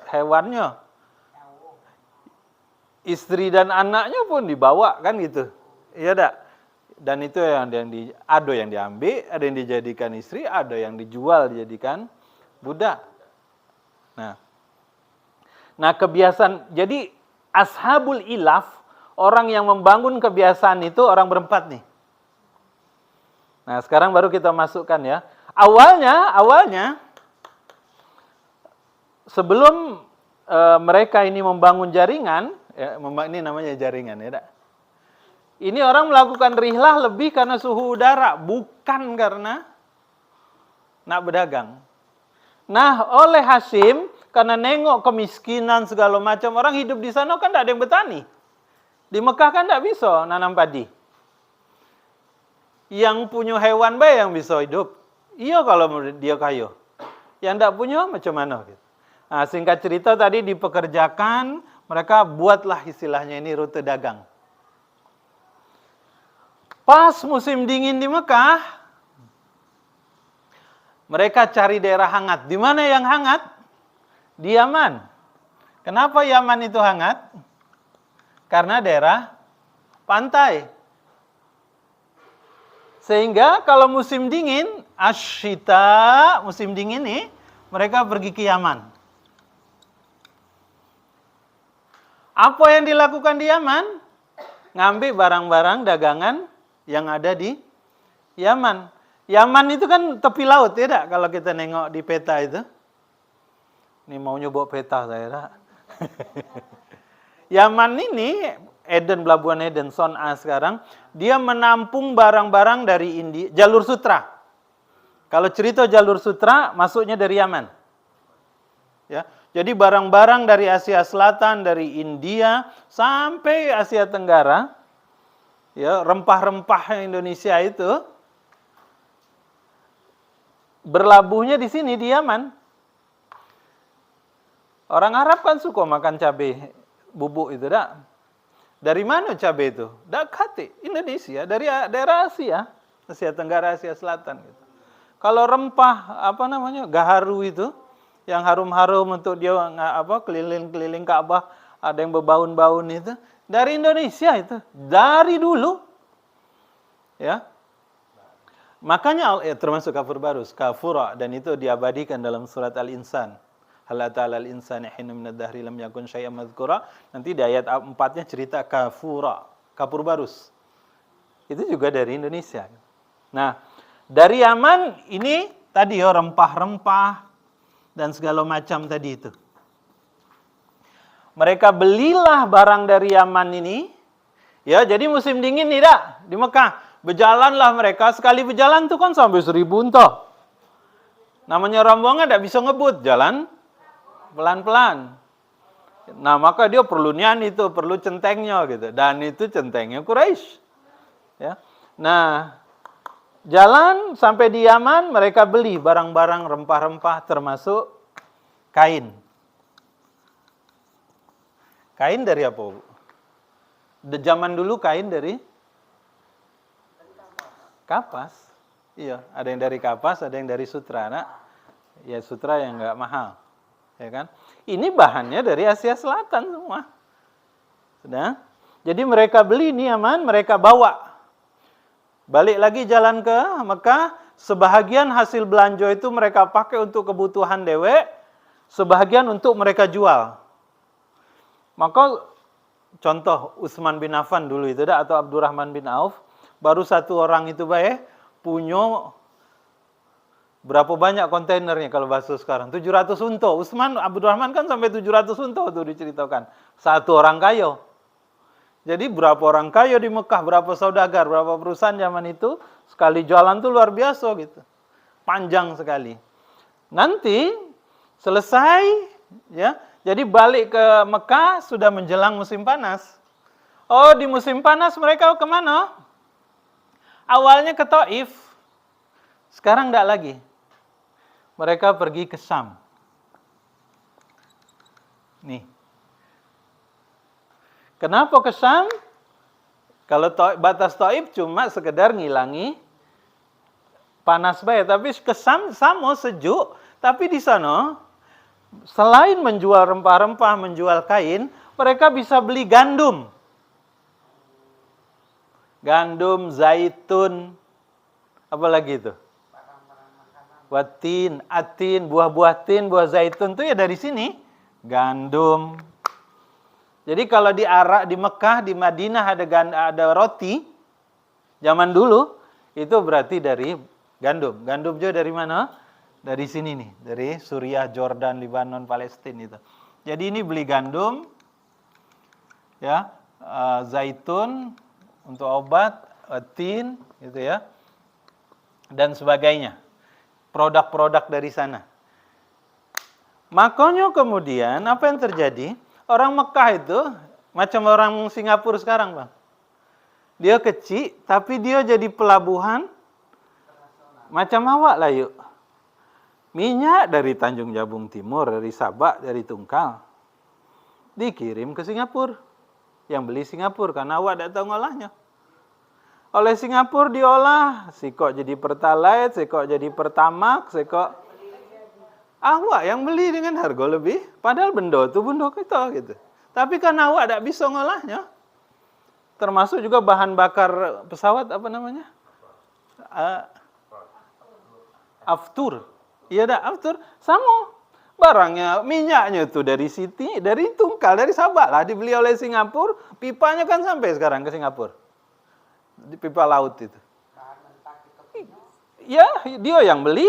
hewannya. Istri dan anaknya pun dibawa kan gitu. Iya tak? Dan itu ada yang diambil, ada yang dijadikan istri, ada yang dijual dijadikan budak. Nah, kebiasaan, jadi ashabul ilaf, orang yang membangun kebiasaan itu orang berempat nih. Nah, sekarang baru kita masukkan ya. Awalnya sebelum mereka ini membangun jaringan, ini namanya jaringan ya. Ini orang melakukan rihlah lebih karena suhu udara, bukan karena nak berdagang. Nah, oleh Hasyim, karena nengok kemiskinan segala macam, orang hidup di sana kan tidak ada yang bertani. Di Mekah kan tidak bisa nanam padi. Yang punya hewan baik yang bisa hidup. Iya kalau dia kaya. Yang tidak punya macam mana? Gitu. Nah, singkat cerita tadi dipekerjakan, Mereka buatlah istilahnya ini rute dagang. Pas musim dingin di Mekah, mereka cari daerah hangat. Di mana yang hangat? Di Yaman. Kenapa Yaman itu hangat? Karena daerah pantai. Sehingga kalau musim dingin, asyita, musim dingin nih, mereka pergi ke Yaman. Apa yang dilakukan di Yaman? Ngambil barang-barang dagangan yang ada di Yaman. Yaman itu kan tepi laut, tidak? Kalau kita nengok di peta itu. Ini mau nyoba peta saya, tak? Yaman ini, Eden, Pelabuhan Eden, Son'a sekarang, dia menampung barang-barang dari India, jalur sutra. Kalau cerita jalur sutra, masuknya dari Yaman. Ya, jadi barang-barang dari Asia Selatan, dari India, sampai Asia Tenggara, ya, rempah-rempah Indonesia itu, berlabuhnya di sini, di Yaman. Orang Arab kan suka makan cabai bubuk itu, tak? Dari mana cabai itu? Dakati, Indonesia, dari daerah Asia, Asia Tenggara, Asia Selatan. Gitu. Kalau rempah, gaharu itu, yang harum-harum untuk dia keliling-keliling Ka'bah, ada yang berbaun-baun itu, dari Indonesia itu, dari dulu. Ya. Makanya termasuk kafur barus, kafura, dan itu diabadikan dalam surat Al-Insan. Hal ata 'alal insani hinun minad dahri lam yakun syai'an madhkura. Nanti di ayat 4-nya cerita kafura, kafur barus. Itu juga dari Indonesia. Nah, dari Yaman ini tadi ya rempah-rempah dan segala macam tadi itu. Mereka belilah barang dari Yaman ini. Ya, jadi musim dingin tidak di Mekah. Berjalanlah mereka, sekali berjalan tuh kan sampai 1000 unta. Namanya rombongan tidak bisa ngebut, jalan pelan-pelan. Nah, maka dia perlu nian itu, perlu centengnya gitu. Dan itu centengnya Quraisy. Ya. Nah, jalan sampai di Yaman, mereka beli barang-barang rempah-rempah termasuk kain. Kain dari apa, Bu? Zaman dulu kain dari kapas. Iya, ada yang dari kapas, ada yang dari sutra. Nah, ya sutra yang enggak mahal. Ya kan? Ini bahannya dari Asia Selatan semua. Sudah? Jadi mereka beli ini Yaman, mereka bawa. Balik lagi jalan ke Mekah, sebahagian hasil belanja itu mereka pakai untuk kebutuhan dewek, sebahagian untuk mereka jual. Maka contoh Utsman bin Affan dulu itu atau Abdurrahman bin Auf, baru satu orang itu punya berapa banyak kontainernya kalau bahasa sekarang? 700 unta. Utsman, Abdurrahman kan sampai 700 unta itu diceritakan. Satu orang kaya. Jadi berapa orang kaya di Mekah, berapa saudagar, berapa perusahaan zaman itu, sekali jalan tuh luar biasa gitu. Panjang sekali. Nanti selesai, ya. Jadi balik ke Mekah sudah menjelang musim panas. Oh, di musim panas mereka kemana? Awalnya ke Taif. Sekarang enggak lagi. Mereka pergi ke Syam. Nih. Kenapa ke Syam? Kalau batas Taif cuma sekedar ngilangi panas bae, tapi ke Syam sama sejuk, tapi di sana selain menjual rempah-rempah, menjual kain, mereka bisa beli gandum. Gandum, zaitun, apa lagi itu? Watin, atin, buah-buah tin, buah zaitun itu ya dari sini. Gandum. Jadi kalau di Arab, di Mekah, di Madinah ada roti, zaman dulu, itu berarti dari gandum. Gandum juga dari mana? Dari sini nih, dari Suriah, Jordan, Lebanon, Palestina itu. Jadi ini beli gandum, ya, zaitun untuk obat, tin, gitu ya, dan sebagainya. Produk-produk dari sana. Makanya kemudian apa yang terjadi? Orang Mekah itu macam orang Singapura sekarang, Bang. Dia kecil, tapi dia jadi pelabuhan macam awak lah yuk. Minyak dari Tanjung Jabung Timur, dari Sabak, dari Tungkal. dikirim ke Singapura. Yang beli Singapura, karena awak tidak tahu ngolahnya. Oleh Singapura diolah, sikok jadi Pertalite, sikok jadi Pertamax, sikok awak yang beli dengan harga lebih, padahal benda itu benda kita gitu. Tapi karena awak tidak bisa ngolahnya, termasuk juga bahan bakar pesawat apa namanya? Aftur. Iya dah, aftur sama. Barangnya, minyaknya itu dari Siti, dari Tungkal, dari Sabah lah dibeli oleh Singapura, pipanya kan sampai sekarang ke Singapura. Di pipa laut itu. Ya, dia yang beli,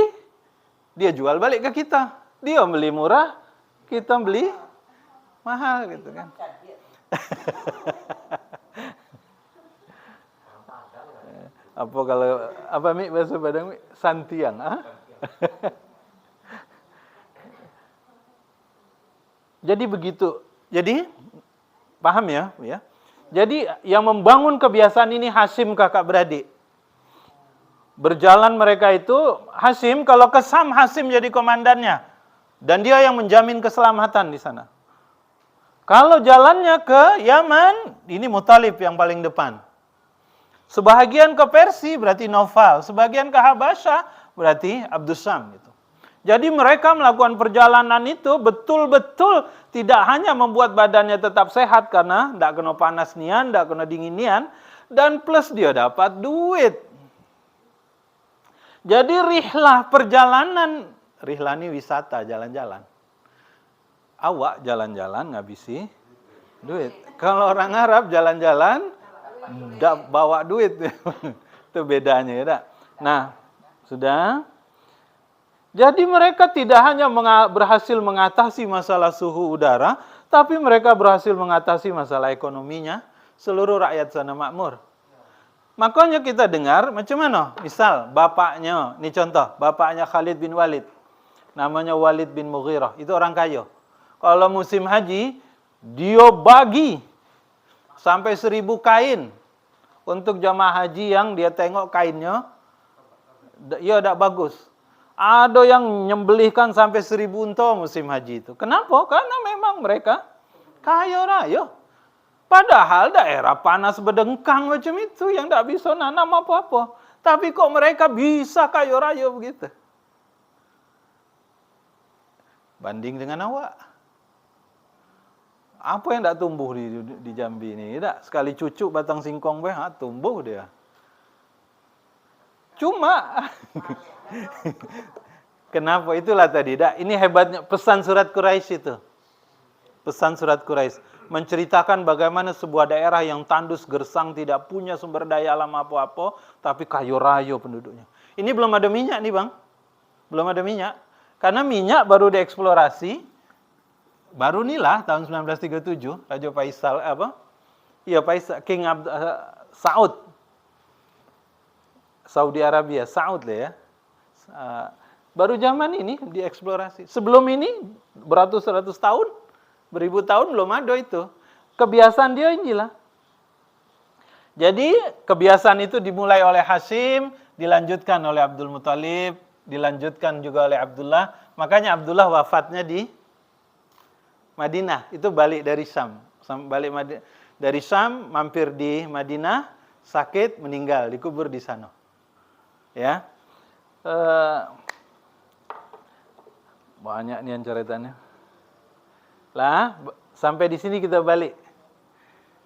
dia jual balik ke kita. Dia beli murah, kita beli mahal gitu kan. Apa kalau apa Mi bahasa Padang Mi? Santiang, ah? Jadi begitu. Jadi paham ya? Jadi yang membangun kebiasaan ini Hasyim kakak beradik. Berjalan mereka itu Hasyim, kalau ke Sam Hasyim jadi komandannya dan dia yang menjamin keselamatan di sana. Kalau jalannya ke Yaman, ini Muthalib yang paling depan. Sebahagian ke Persia berarti Naufal, sebagian ke Habasyah berarti Abdussam gitu. Jadi mereka melakukan perjalanan itu betul-betul tidak hanya membuat badannya tetap sehat karena tidak kena panas nian, tidak kena dingin nian, dan plus dia dapat duit. Jadi rihlah perjalanan, rihlah ini wisata, jalan-jalan. Awak jalan-jalan ngabisi duit. Kalau orang Arab jalan-jalan tidak bawa duit. Itu bedanya ya. Nah, sudah. Jadi mereka tidak hanya berhasil mengatasi masalah suhu udara, tapi mereka berhasil mengatasi masalah ekonominya. Seluruh rakyat sana makmur. Makanya kita dengar macam mana? Misal bapaknya, ini contoh, bapaknya Khalid bin Walid. Namanya Walid bin Mughirah. Itu orang kaya. Kalau musim haji, dia bagi sampai 1000 kain untuk jamaah haji yang dia tengok kainnya, ya tidak bagus. Ada yang nyembelihkan sampai 1000 unta musim haji itu. Kenapa? Karena memang mereka kaya raya. Padahal daerah panas berdengkang macam itu yang tidak bisa nanam apa-apa. Tapi kok mereka bisa kaya raya begitu? Banding dengan awak. Apa yang tidak tumbuh di Jambi ini? Tidak, sekali cucuk batang singkong tumbuh dia. Cuma kenapa? Itulah tadi. Ini hebatnya pesan surat Quraisy itu. Pesan surat Quraisy menceritakan bagaimana sebuah daerah yang tandus gersang, tidak punya sumber daya alam apa-apa, tapi kaya raya penduduknya. Ini belum ada minyak nih, Bang. Belum ada minyak. Karena minyak baru dieksplorasi baru inilah tahun 1937 Raja Faisal Faisal King Saud Saudi Arabia, Saud lah ya. Baru zaman ini dieksplorasi. Sebelum ini beratus-ratus tahun, beribu tahun belum ada itu. Kebiasaan dia inilah. Jadi kebiasaan itu dimulai oleh Hasyim, dilanjutkan oleh Abdul Muthalib, dilanjutkan juga oleh Abdullah. Makanya Abdullah wafatnya di Madinah. Itu balik dari Syam. Dari Syam mampir di Madinah, sakit, meninggal, dikubur di sana. Ya, banyak nih yang ceritanya. Lah, sampai di sini kita balik.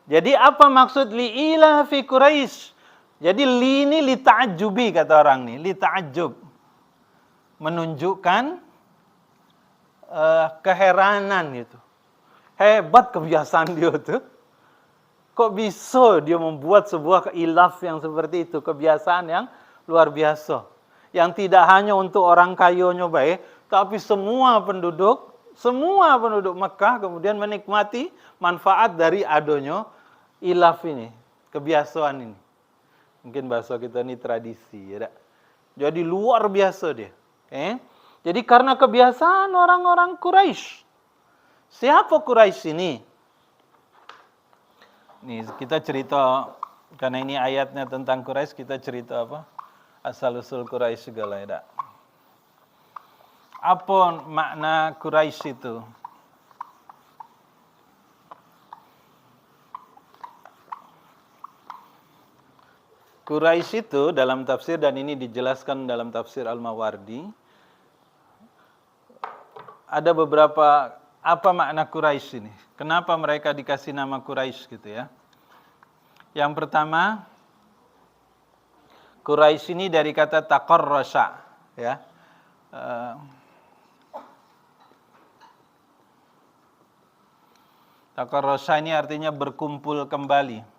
Jadi apa maksud li'ila fi Quraisy? Jadi li ini li ta'ajjubi kata orang nih, li ta'ajjub. Menunjukkan keheranan gitu. Hebat kebiasaan dia tuh. Kok bisa dia membuat sebuah ilaf yang seperti itu, kebiasaan yang luar biasa. Yang tidak hanya untuk orang kayanya baik, tapi semua penduduk Mekah kemudian menikmati manfaat dari adanya ilaf ini, kebiasaan ini. Mungkin bahasa kita ini tradisi, ya. Jadi luar biasa dia. Jadi karena kebiasaan orang-orang Quraisy. Siapa Quraisy ini? Nih kita cerita, karena ini ayatnya tentang Quraisy, kita cerita apa? Asal-usul Quraisy segala ya. Apa makna Quraisy itu? Quraisy itu dalam tafsir, dan ini dijelaskan dalam tafsir Al-Mawardi, ada beberapa, apa makna Quraisy ini? Kenapa mereka dikasih nama Quraisy gitu ya? Yang pertama, Quraisy ini dari kata taqarrasha, ya. Taqarrasha ini artinya berkumpul kembali.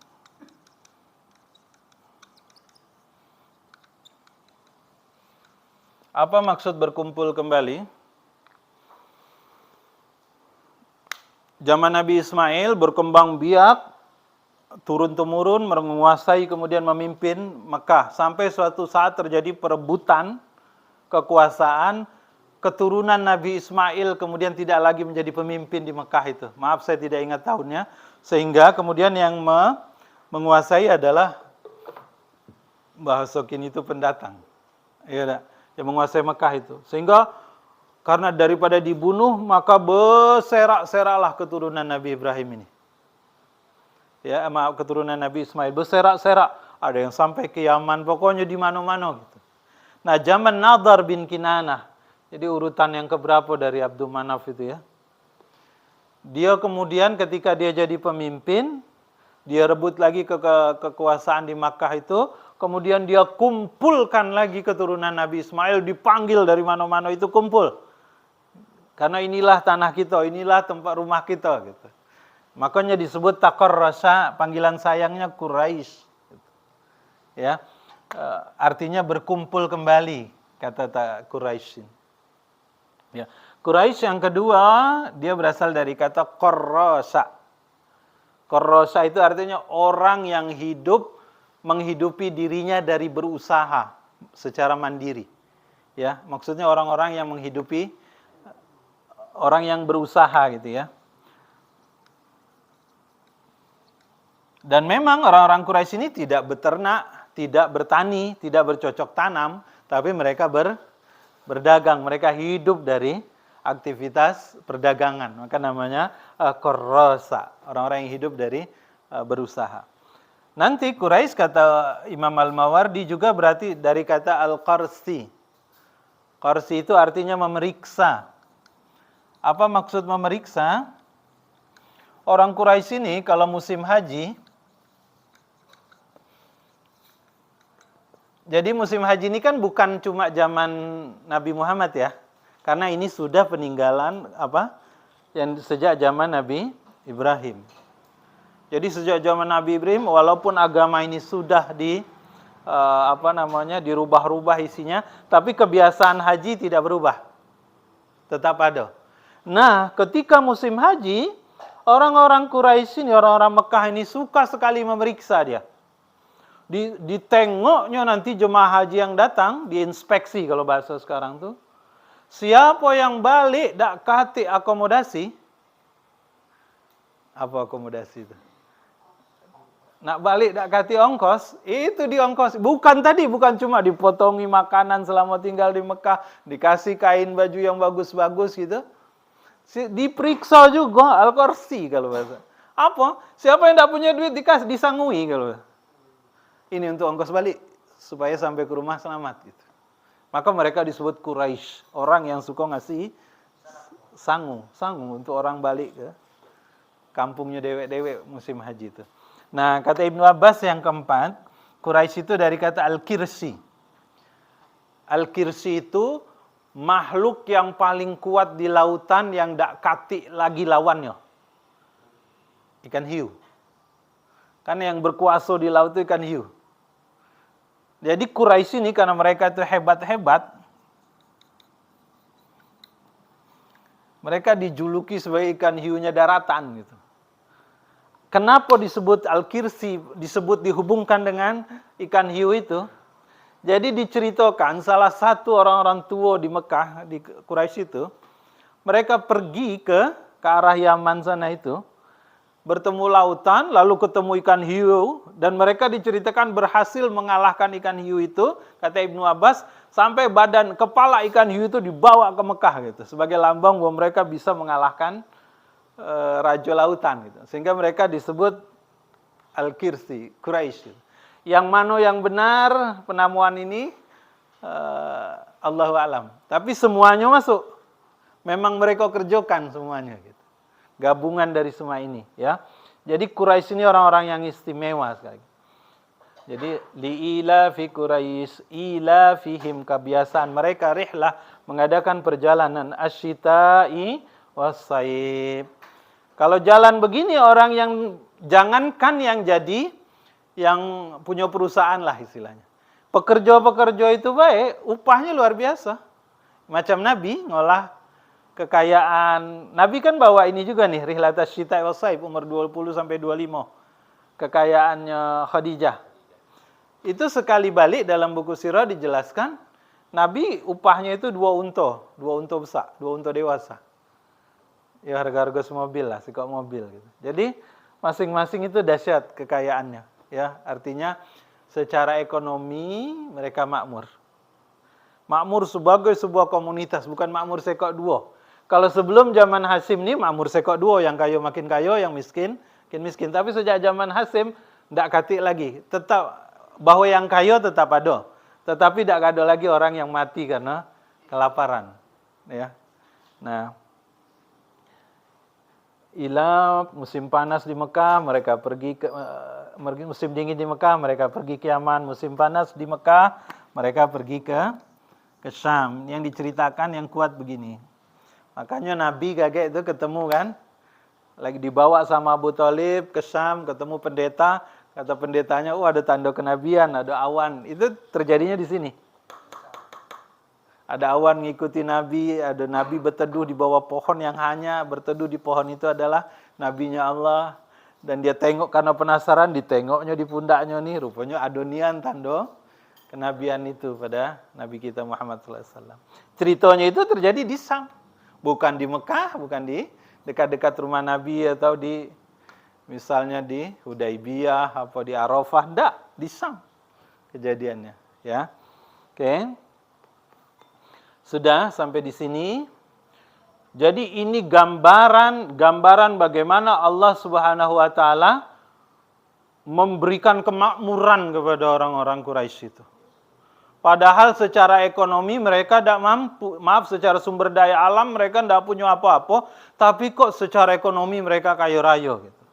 Apa maksud berkumpul kembali? Zaman Nabi Ismail berkembang biak, turun-temurun, menguasai kemudian memimpin Mekah. Sampai suatu saat terjadi perebutan kekuasaan, keturunan Nabi Ismail kemudian tidak lagi menjadi pemimpin di Mekah itu. Maaf saya tidak ingat tahunnya. Sehingga kemudian yang menguasai adalah Mbah Sokin itu pendatang. Ya, yang menguasai Mekah itu. Sehingga karena daripada dibunuh, maka berserak-seraklah keturunan Nabi Ibrahim ini. Ya, keturunan Nabi Ismail berserak-serak. Ada yang sampai ke Yaman, pokoknya di mana-mana gitu. Nah, zaman Nadar bin Kinanah. Jadi urutan yang keberapa dari Abdul Manaf itu ya. Dia kemudian ketika dia jadi pemimpin, dia rebut lagi kekuasaan di Makkah itu, kemudian dia kumpulkan lagi keturunan Nabi Ismail, dipanggil dari mana-mana itu kumpul. Karena inilah tanah kita, inilah tempat rumah kita gitu. Makanya disebut taqarrasha, panggilan sayangnya Quraisy. Ya. Artinya berkumpul kembali, kata Quraisy. Ya. Quraisy yang kedua, dia berasal dari kata qarrasa. Qarrasa itu artinya orang yang hidup menghidupi dirinya dari berusaha secara mandiri. Ya, maksudnya orang-orang yang menghidupi orang yang berusaha gitu ya. Dan memang orang-orang Quraisy ini tidak beternak, tidak bertani, tidak bercocok tanam, tapi mereka berdagang, mereka hidup dari aktivitas perdagangan. Maka namanya qarrasa, orang-orang yang hidup dari berusaha. Nanti Quraisy kata Imam Al-Mawardi juga berarti dari kata al-qarsi. Qarsi itu artinya memeriksa. Apa maksud memeriksa? Orang Quraisy ini kalau musim haji, jadi musim haji ini kan bukan cuma zaman Nabi Muhammad ya. Karena ini sudah peninggalan yang sejak zaman Nabi Ibrahim. Jadi sejak zaman Nabi Ibrahim, walaupun agama ini sudah dirubah-rubah isinya, tapi kebiasaan haji tidak berubah. Tetap ada. Nah, ketika musim haji, orang-orang Quraisy ini, orang-orang Mekah ini suka sekali memeriksa dia. Ditengoknya nanti jemaah haji yang datang, diinspeksi kalau bahasa sekarang tuh. Siapa yang balik dak kate akomodasi? Apa akomodasi itu? Nak balik dak kate ongkos, itu diongkos. Bukan cuma dipotongi makanan selama tinggal di Mekah, dikasih kain baju yang bagus-bagus gitu. Diperiksa juga al-qarsi kalau bahasa. Apa? Siapa yang dak punya duit dikasih disangui kalau. Ini untuk ongkos balik supaya sampai ke rumah selamat gitu. Maka mereka disebut Quraisy, orang yang suka ngasih sangu untuk orang balik ke kampungnya dewek-dewek musim haji itu. Nah, kata Ibnu Abbas yang keempat, Quraisy itu dari kata al-kirsi. Al-kirsi itu makhluk yang paling kuat di lautan yang dak kati lagi lawannya. Ikan hiu. Kan yang berkuasa di laut itu ikan hiu. Jadi Quraisy ini karena mereka itu hebat-hebat, mereka dijuluki sebagai ikan hiunya daratan gitu. Kenapa disebut al-kirsi, dihubungkan dengan ikan hiu itu? Jadi diceritakan salah satu orang-orang tua di Mekah, di Quraisy itu, mereka pergi ke arah Yaman sana itu, bertemu lautan, lalu ketemu ikan hiu, dan mereka diceritakan berhasil mengalahkan ikan hiu itu, kata Ibnu Abbas, sampai kepala ikan hiu itu dibawa ke Mekah gitu, sebagai lambang bahwa mereka bisa mengalahkan raja lautan gitu. Sehingga mereka disebut al-kirsi, Quraisy. Yang mana yang benar penamuan ini Allahu alam. Tapi semuanya masuk. Memang mereka kerjakan semuanya gitu. Gabungan dari semua ini, ya. Jadi Quraisy ini orang-orang yang istimewa sekali. Jadi liila fi Quraisy ila fihim, kebiasaan mereka rihlah mengadakan perjalanan asyita'i wasaib. Kalau jalan begini orang yang jangankan yang jadi yang punya perusahaan lah istilahnya. Pekerja-pekerja itu baik, upahnya luar biasa. Macam Nabi ngolah kekayaan. Nabi kan bawa ini juga nih, Rihlat Asyita Wasaib umur 20 sampai 25. Kekayaannya Khadijah. Itu sekali balik dalam buku sirah dijelaskan, Nabi upahnya itu 2 unta besar, 2 unta dewasa. Ya harga-harga semobil lah, sekok mobil gitu. Jadi masing-masing itu dahsyat kekayaannya, ya. Artinya secara ekonomi mereka makmur. Makmur sebagai sebuah komunitas, bukan makmur sekok dua. Kalau sebelum zaman Hasim ini makmur sekok dua, yang kaya makin kaya, yang miskin makin miskin. Tapi sejak zaman Hasim tidak katik lagi. Tetap bahwa yang kaya tetap ada, tetapi tidak ada lagi orang yang mati karena kelaparan, ya. Nah, ila musim panas di Mekah, mereka pergi ke musim dingin di Mekah, mereka pergi ke Yaman. Musim panas di Mekah, mereka pergi ke Syam. Yang diceritakan yang kuat begini. Makanya Nabi kaget itu ketemu kan, lagi dibawa sama Abu Thalib ke Syam, ketemu pendeta, kata pendetanya, ada tanda kenabian, ada awan. Itu terjadinya di sini. Ada awan ngikuti Nabi, ada Nabi berteduh di bawah pohon yang hanya berteduh di pohon itu adalah nabinya Allah. Dan dia tengok karena penasaran, ditengoknya di pundaknya nih, rupanya adonian tanda kenabian itu pada Nabi kita Muhammad SAW. Ceritanya itu terjadi di Syam. Bukan di Mekah, bukan di dekat-dekat rumah Nabi atau di misalnya di Hudaibiyah apa di Arafah, enggak, di Syam kejadiannya, ya. Oke. Sudah sampai di sini. Jadi ini gambaran bagaimana Allah Subhanahu wa taala memberikan kemakmuran kepada orang-orang Quraisy itu. Padahal secara ekonomi mereka tidak mampu, secara sumber daya alam mereka tidak punya apa-apa, tapi kok secara ekonomi mereka kaya raya gitu.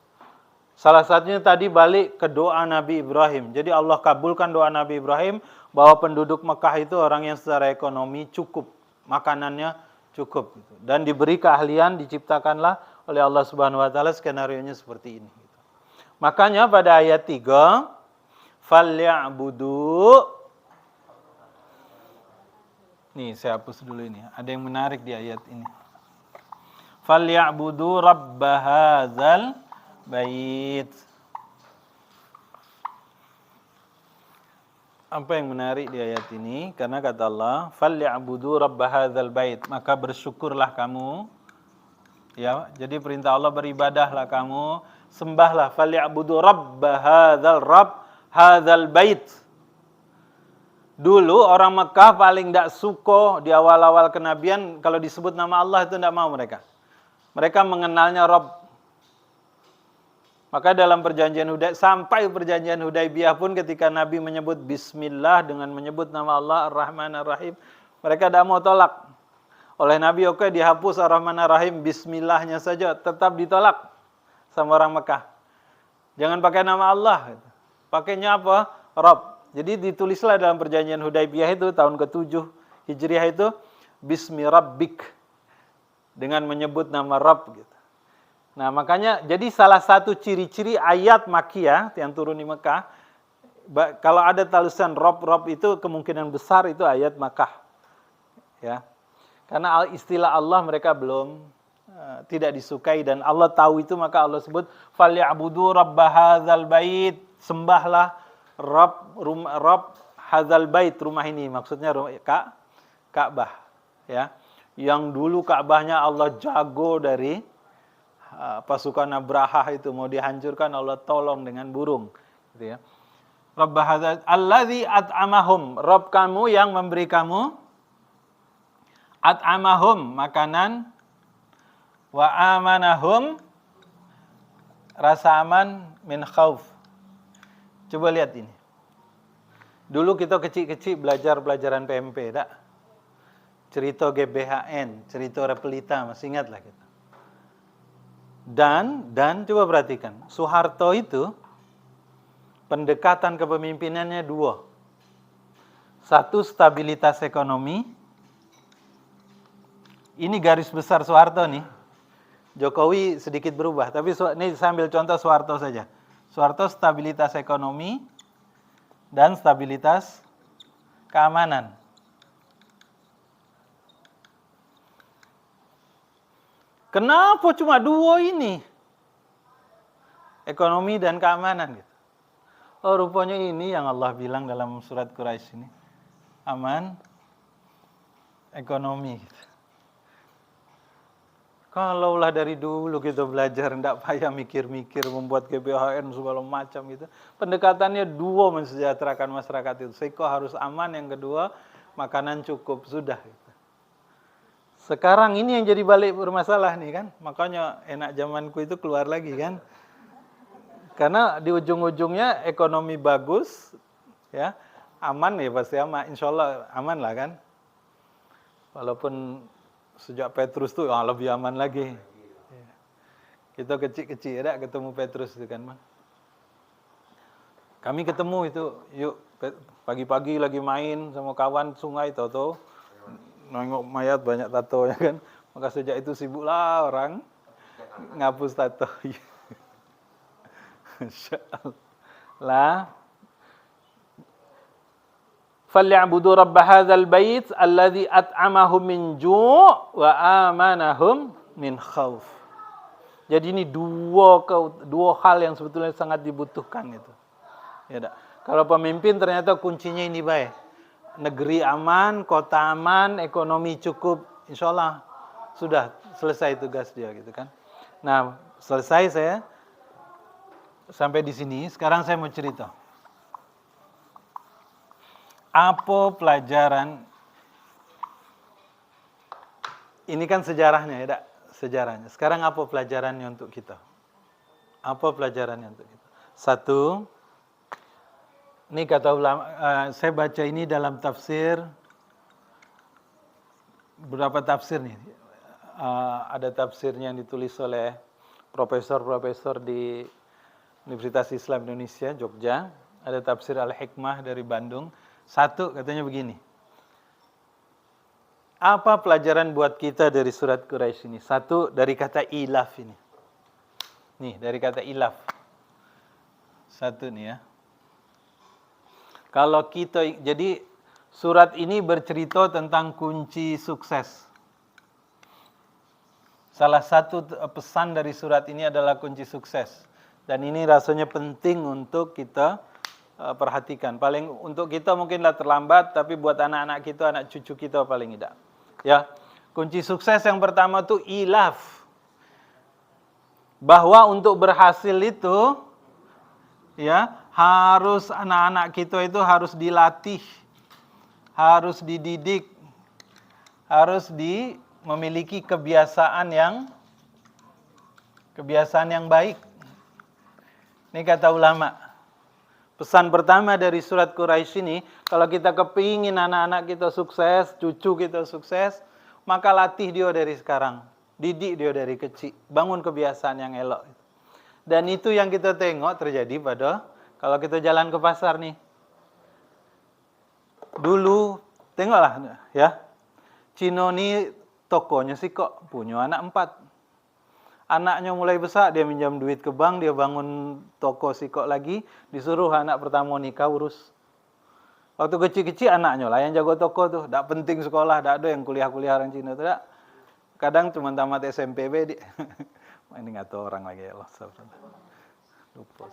Salah satunya tadi balik ke doa Nabi Ibrahim. Jadi Allah kabulkan doa Nabi Ibrahim bahwa penduduk Mekah itu orang yang secara ekonomi cukup, makanannya cukup. Dan diberi keahlian, diciptakanlah oleh Allah Subhanahu wa taala skenario-nya seperti ini. Makanya pada ayat 3, "Falyabudu." Nih, saya hapus dulu ini. Ada yang menarik di ayat ini. "Falyabudu rabb hadzal bait." Apa yang menarik di ayat ini? Karena kata Allah, "Falyabudu rabb hadzal bait." Maka bersyukurlah kamu. Ya, jadi perintah Allah beribadahlah kamu, sembahlah, falyabudu rabb hadzal bait. Dulu orang Mekah paling tidak suka di awal-awal kenabian kalau disebut nama Allah itu tidak mau mereka. Mereka mengenalnya Rabb. Maka dalam perjanjian sampai perjanjian Hudaibiyah pun ketika Nabi menyebut Bismillah dengan menyebut nama Allah Ar-Rahman Ar-Rahim, mereka tidak mau tolak. Oleh Nabi, oke, dihapus Ar-Rahman Ar-Rahim, Bismillahnya saja, tetap ditolak sama orang Mekah. Jangan pakai nama Allah. Pakainya apa? Rabb. Jadi ditulislah dalam perjanjian Hudaibiyah itu tahun ke-7 Hijriah itu Bismi Rabbik, dengan menyebut nama Rabb gitu. Nah, makanya jadi salah satu ciri-ciri ayat Makkiyah yang turun di Mekah, kalau ada tulisan Rabb itu kemungkinan besar itu ayat Makkah. Ya. Karena istilah Allah mereka belum tidak disukai dan Allah tahu itu, maka Allah sebut falyabudu rabb hadzal bait, sembahlah Rabb hadzal bait, rumah ini maksudnya Ka'bah, ya. Yang dulu Ka'bahnya Allah jago dari pasukan Abraha itu mau dihancurkan, Allah tolong dengan burung gitu ya. Rabb hadzal allazi at'amahum, Rabb kamu yang memberi kamu, at'amahum makanan, wa amanahum rasa aman, min khauf. Coba lihat ini. Dulu kita kecil-kecil belajar pelajaran PMP, tak? Cerita GBHN, cerita Repelita, masih ingat lah kita. Dan coba perhatikan, Soeharto itu pendekatan kepemimpinannya dua. Satu, stabilitas ekonomi. Ini garis besar Soeharto nih. Jokowi sedikit berubah, tapi ini sambil contoh Soeharto saja. Soeharto stabilitas ekonomi dan stabilitas keamanan. Kenapa cuma dua ini? Ekonomi dan keamanan gitu. Oh, rupanya ini yang Allah bilang dalam surat Quraisy ini. Aman, ekonomi gitu. Kalaulah dari dulu kita belajar, tidak payah mikir-mikir, membuat GBHN segala macam gitu. Pendekatannya dua, mensejahterakan masyarakat itu. Seko harus aman, yang kedua makanan cukup, sudah. Gitu. Sekarang ini yang jadi balik bermasalah nih kan. Makanya enak zamanku itu keluar lagi kan. Karena di ujung-ujungnya ekonomi bagus, ya aman ya pasti aman. Insya Allah aman lah kan. Walaupun sejak Petrus tuh lebih aman lagi. Kita kecil-kecil ya, ketemu Petrus itu kan, Bang. Kami ketemu itu, yuk pagi-pagi lagi main sama kawan sungai Toto. Nengok mayat banyak tato ya kan. Maka sejak itu sibuklah orang ngapus tato. Insyaallah. فَلْيَعْبُدُوا رَبَّ هَذَا الْبَيْتِ الَّذِي أَطْعَمَهُم مِّن جُوعٍ وَآمَنَهُم مِّنْ خَوْفٍ. Jadi ini dua hal yang sebetulnya sangat dibutuhkan itu. Ya tak? Kalau pemimpin ternyata kuncinya ini baik. Negeri aman, kota aman, ekonomi cukup, insyaallah sudah selesai tugas dia gitu kan. Nah, selesai saya sampai di sini. Sekarang saya mau cerita. Apa pelajaran? Ini kan sejarahnya ya, tak? Sejarahnya. Sekarang apa pelajarannya untuk kita? Apa pelajarannya untuk kita? Satu, ini kata ulama, saya baca ini dalam tafsir, beberapa tafsir nih. Ada tafsirnya yang ditulis oleh profesor-profesor di Universitas Islam Indonesia, Jogja. Ada tafsir Al-Hikmah dari Bandung. Satu, katanya begini. Apa pelajaran buat kita dari surat Quraisy ini? Satu, dari kata ilaf ini. Nih, dari kata ilaf. Satu nih ya. Kalau kita, jadi surat ini bercerita tentang kunci sukses. Salah satu pesan dari surat ini adalah kunci sukses. Dan ini rasanya penting untuk kita perhatikan. Paling untuk kita mungkinlah terlambat, tapi buat anak-anak kita, anak cucu kita paling tidak. Ya, kunci sukses yang pertama itu ilaf. Bahwa untuk berhasil itu, ya harus anak-anak kita itu harus dilatih, harus dididik, harus memiliki kebiasaan yang baik. Ini kata ulama. Pesan pertama dari surat Quraisy ini, kalau kita kepingin anak-anak kita sukses, cucu kita sukses, maka latih dia dari sekarang. Didik dia dari kecil. Bangun kebiasaan yang elok. Dan itu yang kita tengok terjadi pada, kalau kita jalan ke pasar nih. Dulu, tengoklah ya. Cino nih tokonya sih kok punya anak 4. Anaknya mulai besar, dia minjam duit ke bank, dia bangun toko sikok lagi, disuruh anak pertama nikah urus. Waktu kecil-kecil anaknya lah yang jago toko tuh, tak penting sekolah, tak ada yang kuliah-kuliah orang Cina tuh, tak. Kadang cuma tamat SMP be. Ini nggak tahu orang lagi, Allah subhanahu. Lupa.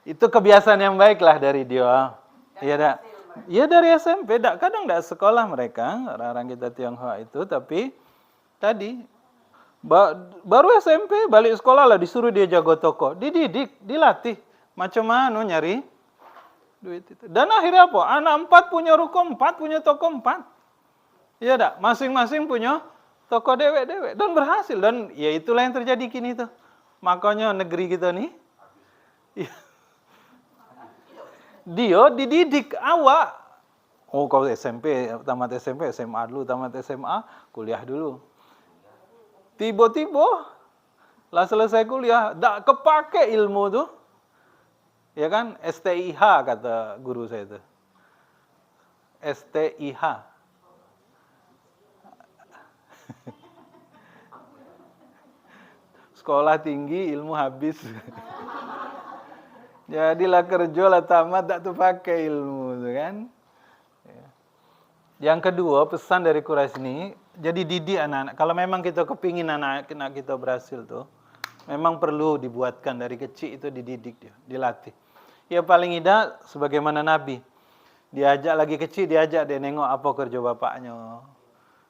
Itu kebiasaan yang baik lah dari dia. Iya tak? Ya dari SMP, kadang tidak sekolah mereka, orang-orang kita Tionghoa itu, tapi tadi, baru SMP, balik sekolah lah, disuruh dia jago toko, dididik, dilatih, macam mana nyari duit itu. Dan akhirnya apa? Anak 4 punya ruko 4, punya toko 4. Iya tak? Masing-masing punya toko dewek-dewek, dan berhasil, dan ya itulah yang terjadi kini tuh. Makanya negeri kita nih, Dia dididik awak. Oh, kalau SMP, tamat SMP, SMA dulu, tamat SMA, kuliah dulu. Tiba-tiba lah selesai kuliah, tak kepake ilmu tuh. Ya kan? STIH kata guru saya itu. STIH. Sekolah tinggi, ilmu habis. Jadilah kerja lah tamat, tak tu pakai ilmu tu kan. Yang kedua, pesan dari Quraisy ini, jadi didik anak-anak. Kalau memang kita kepingin anak-anak kita berhasil tuh, memang perlu dibuatkan dari kecil itu dididik dia, dilatih. Ya paling tidak sebagaimana Nabi. Diajak lagi kecil, diajak dia nengok apa kerja bapaknya.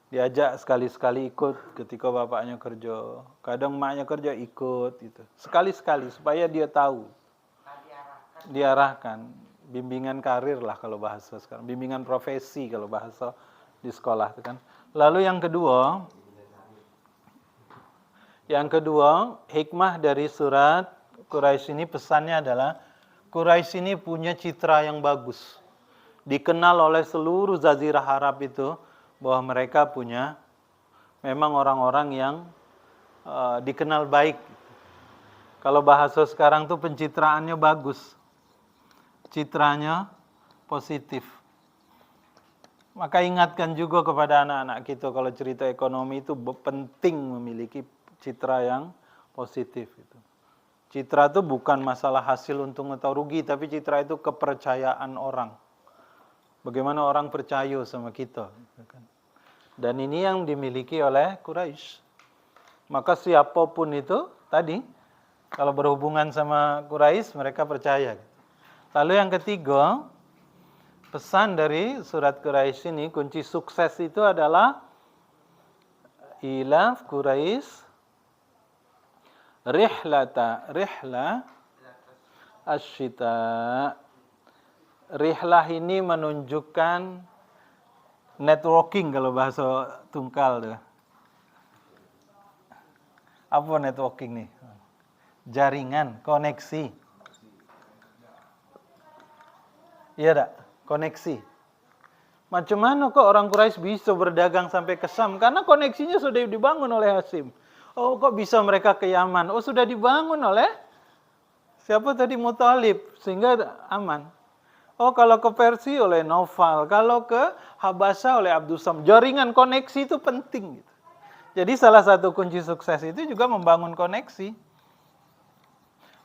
Diajak sekali-sekali ikut ketika bapaknya kerja. Kadang emaknya kerja ikut gitu. Sekali-sekali supaya dia tahu. Diarahkan. Bimbingan karir lah kalau bahasa sekarang. Bimbingan profesi kalau bahasa di sekolah itu kan. Lalu yang kedua, hikmah dari surat Quraisy ini pesannya adalah Quraisy ini punya citra yang bagus. Dikenal oleh seluruh Jazirah Arab itu bahwa mereka punya memang orang-orang yang dikenal baik. Kalau bahasa sekarang tuh pencitraannya bagus. Citranya positif. Maka ingatkan juga kepada anak-anak kita kalau cerita ekonomi itu penting memiliki citra yang positif itu. Citra itu bukan masalah hasil untung atau rugi, tapi citra itu kepercayaan orang. Bagaimana orang percaya sama kita. Dan ini yang dimiliki oleh Quraisy. Maka siapapun itu tadi, kalau berhubungan sama Quraisy, mereka percaya. Lalu yang ketiga, pesan dari surat Quraisy ini, kunci sukses itu adalah ilaf Quraisy rihla asyita. Rihlah ini menunjukkan networking kalau bahasa tungkal tuh. Apa networking nih? Jaringan, koneksi. Iya tak? Koneksi. Macam mana kok orang Quraisy bisa berdagang sampai ke Syam? Karena koneksinya sudah dibangun oleh Hasim. Oh, kok bisa mereka ke Yaman? Oh, sudah dibangun oleh siapa tadi? Muthalib, sehingga aman. Oh, kalau ke Persia oleh Naufal, kalau ke Habasyah oleh Abdus Sam. Jaringan koneksi itu penting. Jadi salah satu kunci sukses itu juga membangun koneksi.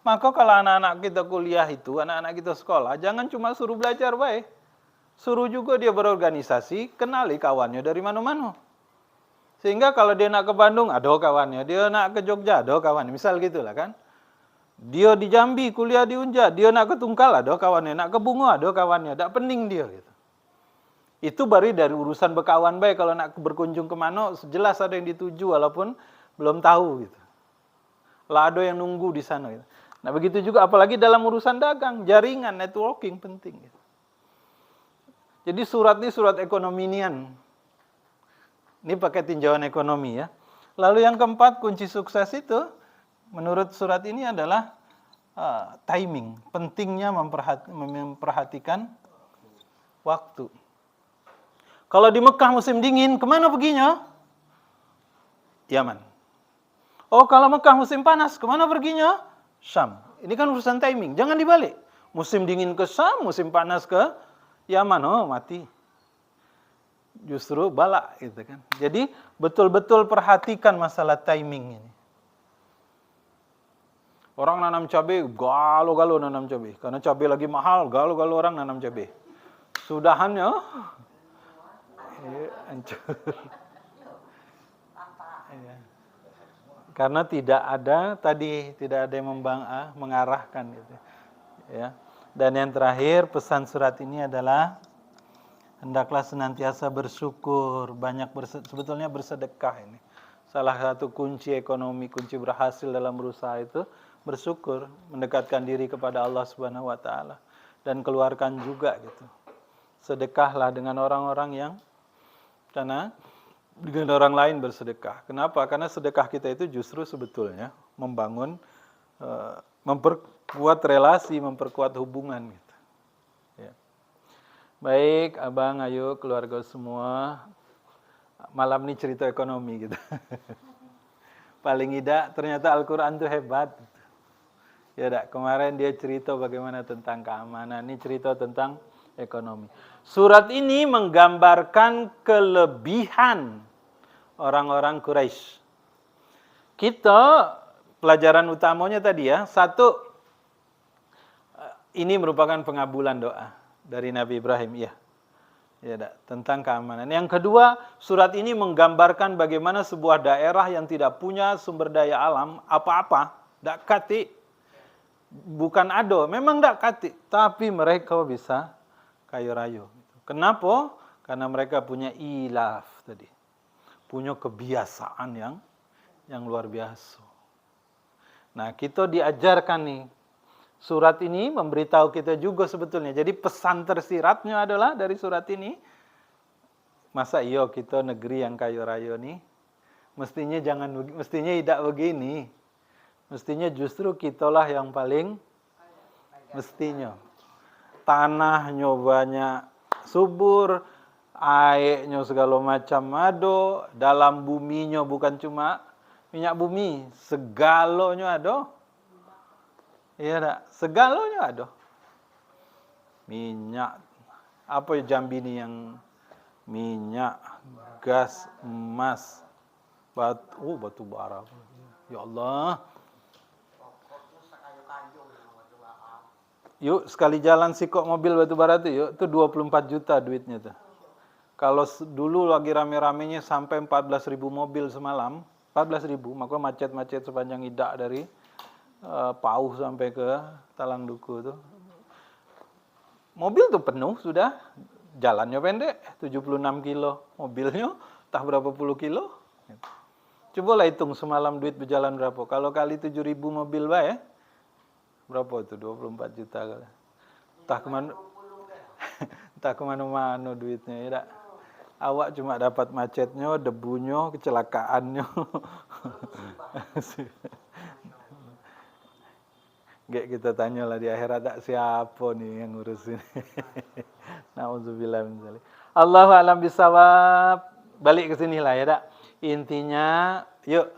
Maka kalau anak-anak kita kuliah itu, anak-anak kita sekolah, jangan cuma suruh belajar baik. Suruh juga dia berorganisasi, kenali kawannya dari mana-mana. Sehingga kalau dia nak ke Bandung, ada kawannya. Dia nak ke Jogja, ada kawannya. Misal gitulah kan. Dia di Jambi, kuliah di Unja. Dia nak ke Tungkal, ada kawannya. Nak ke Bungo, ada kawannya. Tak pening dia. Gitu. Itu baru dari urusan berkawan baik. Kalau nak berkunjung kemana, jelas ada yang dituju walaupun belum tahu. Gitu. Lah ada yang nunggu di sana. Gitu. Nah begitu juga apalagi dalam urusan dagang, jaringan, networking penting. Gitu. Jadi surat ini surat ekonominian. Ini pakai tinjauan ekonomi ya. Lalu yang keempat, kunci sukses itu menurut surat ini adalah timing. Pentingnya memperhatikan waktu. Kalau di Mekah musim dingin, kemana perginya? Yaman. Oh, kalau Mekah musim panas, kemana perginya? Syam. Ini kan urusan timing. Jangan dibalik. Musim dingin ke Syam, musim panas ke Yaman. Oh, mati. Justru balak gitu kan. Jadi betul-betul perhatikan masalah timing ini. Orang nanam cabai, galau-galau nanam cabai. Karena cabai lagi mahal, galau-galau orang nanam cabai. Sudahannya hancur. Karena tidak ada yang mengarahkan gitu. Ya. Dan yang terakhir pesan surat ini adalah hendaklah senantiasa bersyukur, sebetulnya bersedekah ini. Salah satu kunci ekonomi, kunci berhasil dalam berusaha itu bersyukur, mendekatkan diri kepada Allah Subhanahu wa taala dan keluarkan juga gitu. Sedekahlah dengan orang-orang yang dengan orang lain bersedekah. Kenapa? Karena sedekah kita itu justru sebetulnya membangun buat relasi, memperkuat hubungan gitu. Ya. Baik, Abang, ayo keluarga semua. Malam ini cerita ekonomi gitu. Paling tidak ternyata Al-Quran itu hebat. Ya dak, kemarin dia cerita bagaimana tentang keamanan, ini cerita tentang ekonomi. Surat ini menggambarkan kelebihan orang-orang Quraisy. Kita pelajaran utamanya tadi ya, satu, ini merupakan pengabulan doa dari Nabi Ibrahim, ya. Ya, tentang keamanan. Yang kedua, surat ini menggambarkan bagaimana sebuah daerah yang tidak punya sumber daya alam apa-apa, dak kati, bukan ado, memang dak kati, tapi mereka bisa kaya raya. Kenapa? Karena mereka punya ilaf tadi, punya kebiasaan yang luar biasa. Nah, kita diajarkan nih. Surat ini memberitahu kita juga sebetulnya. Jadi pesan tersiratnya adalah dari surat ini, masa iya kita negeri yang kaya raya nih, mestinya tidak begini. Mestinya justru kitalah yang paling mestinya. Tanahnya banyak subur, airnya segala macam ada, dalam buminya bukan cuma minyak bumi, segalanya ada. Iya tak? Segalanya ada. Minyak, apa ya Jambi ini yang minyak, gas, emas, batu bara. Ya Allah. Yuk sekali jalan sikok mobil batu bara itu 24 juta duitnya tuh. Kalau dulu lagi rame-ramenya sampai 14.000 mobil semalam, 14.000, maka macet-macet sepanjang Idak dari Pauh sampai ke Talang Duku tuh. Mobil tuh penuh sudah, jalannya pendek, 76 kilo. Mobilnya entah berapa puluh kilo. Cobalah hitung semalam duit berjalan berapa. Kalau kali 7.000 mobil ya, berapa itu? 24 juta kali. Entah kemana-mana duitnya. Ya, awak cuma dapat macetnya, debunya, kecelakaannya. Gak kita tanyalah di akhirat tak siapa nih yang ngurusin. Nauzubillah min dzalik. Allahu a'lam bisawab. Balik ke sini lah ya tak. Intinya yuk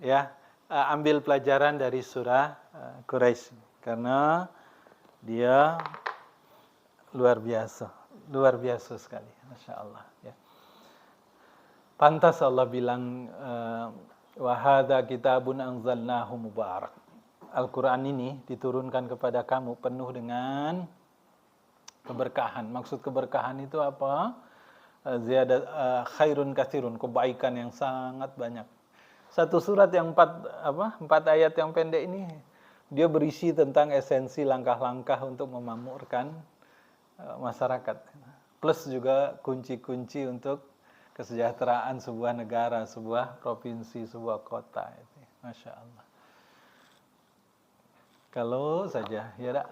ya ambil pelajaran dari surah Quraisy karena dia luar biasa sekali, masya Allah. Ya. Pantas Allah bilang wa hadza kitabun anzalnahu mubarak. Al-Quran ini diturunkan kepada kamu penuh dengan keberkahan. Maksud keberkahan itu apa? Ziyadat khairun katsirun, kebaikan yang sangat banyak. Satu surat yang 4 ayat yang pendek ini dia berisi tentang esensi langkah-langkah untuk memakmurkan masyarakat. Plus juga kunci-kunci untuk kesejahteraan sebuah negara, sebuah provinsi, sebuah kota. Masya Allah. Kalau saja, ya tak,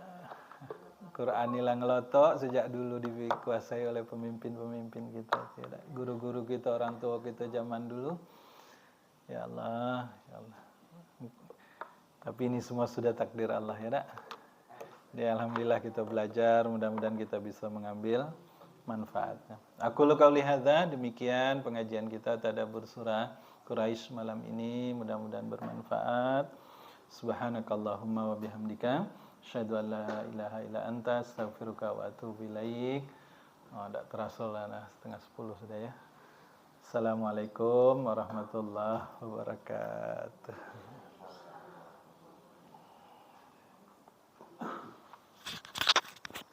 Quran hilang ngelotok sejak dulu dikuasai oleh pemimpin-pemimpin kita, ya tak? Guru-guru kita, orang tua kita zaman dulu, ya Allah, ya Allah. Tapi ini semua sudah takdir Allah, ya tak? Ya, alhamdulillah kita belajar, mudah-mudahan kita bisa mengambil manfaatnya. Aku qauli hadza, demikian pengajian kita tadabbur surah Quraisy malam ini, mudah-mudahan bermanfaat. Subhanakallahumma wa bihamdika asyhadu an la ilaha illa anta astaghfiruka wa atubu ilaik. Tidak terasa lah 9:30 sudah ya. Assalamualaikum warahmatullahi wabarakatuh.